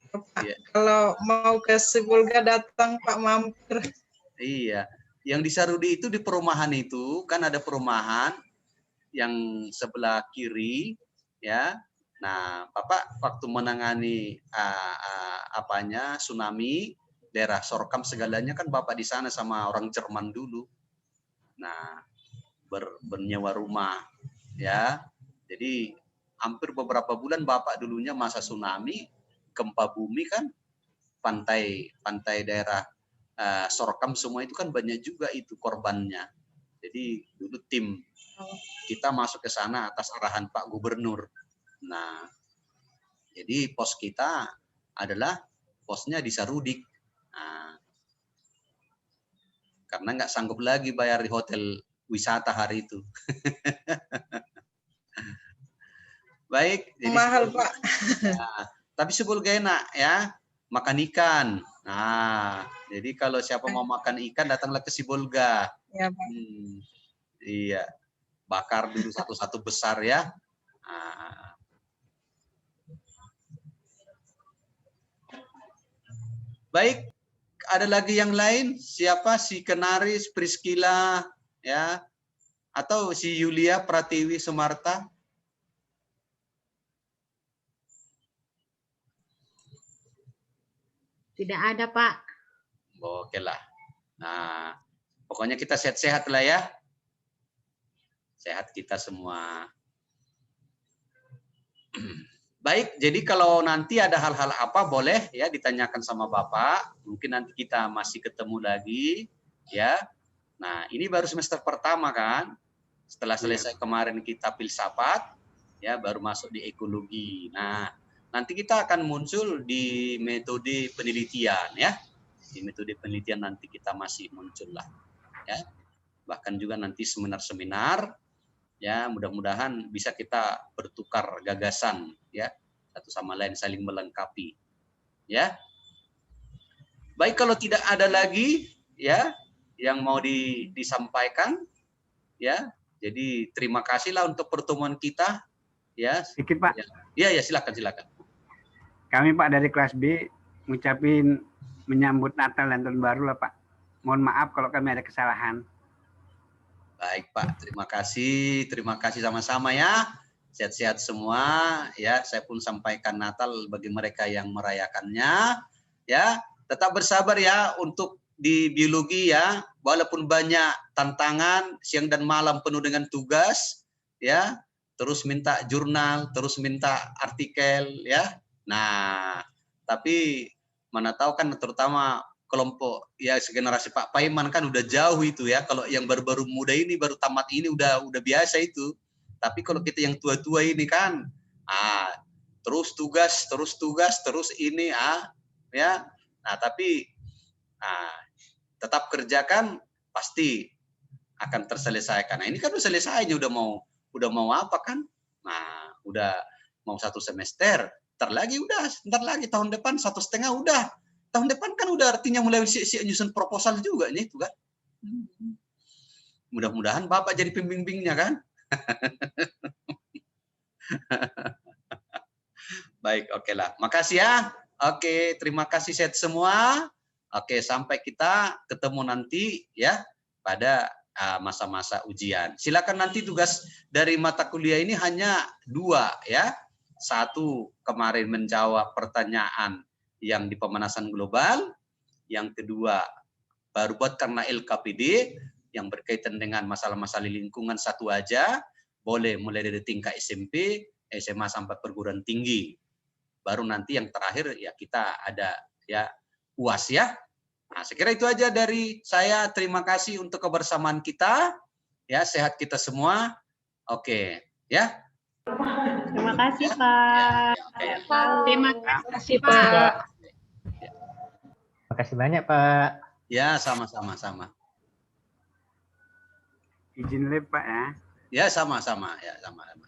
Pak, ya. Kalau mau ke Sibolga datang Pak mampir. Iya. Yang di Sarudi itu di perumahan itu kan ada perumahan yang sebelah kiri ya. Nah, Bapak waktu menangani tsunami daerah Sorkam segalanya kan Bapak di sana sama orang Jerman dulu. Nah, bernyewa rumah ya. Jadi hampir beberapa bulan Bapak dulunya masa tsunami, gempa bumi kan, pantai daerah Sorkam semua itu kan banyak juga itu korbannya. Jadi dulu tim kita masuk ke sana atas arahan Pak Gubernur. Nah, jadi pos kita adalah posnya di Sarudik. Nah, karena nggak sanggup lagi bayar di hotel wisata hari itu. Baik. Jadi Mahal, Pak. Nah, tapi Sibolga enak ya, makan ikan. Nah, jadi kalau siapa mau makan ikan datanglah ke Sibolga. Ya, Pak. Iya, bakar dulu satu-satu besar ya. Nah. Baik, ada lagi yang lain? Siapa? Si Kenaris, Priscila, ya, atau si Yulia Pratiwi Sumarta? Tidak ada, Pak. Oke lah. Nah, pokoknya kita sehat-sehat lah ya. Sehat kita semua. Baik, jadi kalau nanti ada hal-hal apa boleh ya ditanyakan sama Bapak. Mungkin nanti kita masih ketemu lagi ya. Nah, ini baru semester pertama kan. Setelah selesai kemarin kita filsafat ya, baru masuk di ekologi. Nah, nanti kita akan muncul di metode penelitian ya. Di metode penelitian nanti kita masih muncul lah ya. Bahkan juga nanti seminar-seminar ya, mudah-mudahan bisa kita bertukar gagasan ya, satu sama lain saling melengkapi ya. Baik, kalau tidak ada lagi ya yang mau disampaikan ya. Jadi terima kasihlah untuk pertemuan kita ya. Sedikit, Pak. Ya, silakan. Kami, Pak, dari kelas B ngucapin menyambut Natal dan Tahun Baru lah, Pak. Mohon maaf kalau kami ada kesalahan. Baik, Pak, terima kasih sama-sama ya. Sehat-sehat semua ya. Saya pun sampaikan Natal bagi mereka yang merayakannya ya. Tetap bersabar ya untuk di biologi ya. Walaupun banyak tantangan, siang dan malam penuh dengan tugas ya. Terus minta jurnal, terus minta artikel ya. Nah, tapi mana tahu kan terutama kelompok ya segenerasi Pak Paiman kan udah jauh itu ya. Kalau yang baru-baru muda ini baru tamat ini udah biasa itu. Tapi kalau kita yang tua-tua ini kan terus tugas, terus ini ya. Nah, tapi tetap kerjakan pasti akan terselesaikan. Nah, ini kan udah selesainya udah mau apa kan? Nah, udah mau 1 semester. Ntar lagi tahun depan 1,5 udah. Tahun depan kan udah artinya mulai siap-siap nyusun proposal juga nih itu kan. Mudah-mudahan Bapak jadi pembimbingnya kan. Baik, oke lah. Makasih ya. Oke, terima kasih set semua. Oke, sampai kita ketemu nanti ya pada masa-masa ujian. Silakan nanti tugas dari mata kuliah ini hanya 2 ya. 1 kemarin menjawab pertanyaan yang di pemanasan global. Yang kedua baru buat karena LKPD yang berkaitan dengan masalah-masalah lingkungan 1 aja. Boleh mulai dari tingkat SMP, SMA sampai perguruan tinggi. Baru nanti yang terakhir ya kita ada ya UAS ya. Nah, saya kira itu aja dari saya. Terima kasih untuk kebersamaan kita. Ya, sehat kita semua. Oke, ya. Terima kasih, Pak. Terima kasih, Pak. Terima kasih banyak, Pak. Ya, sama-sama. Izin live, Pak ya. Ya, sama-sama. Ya, sama-sama.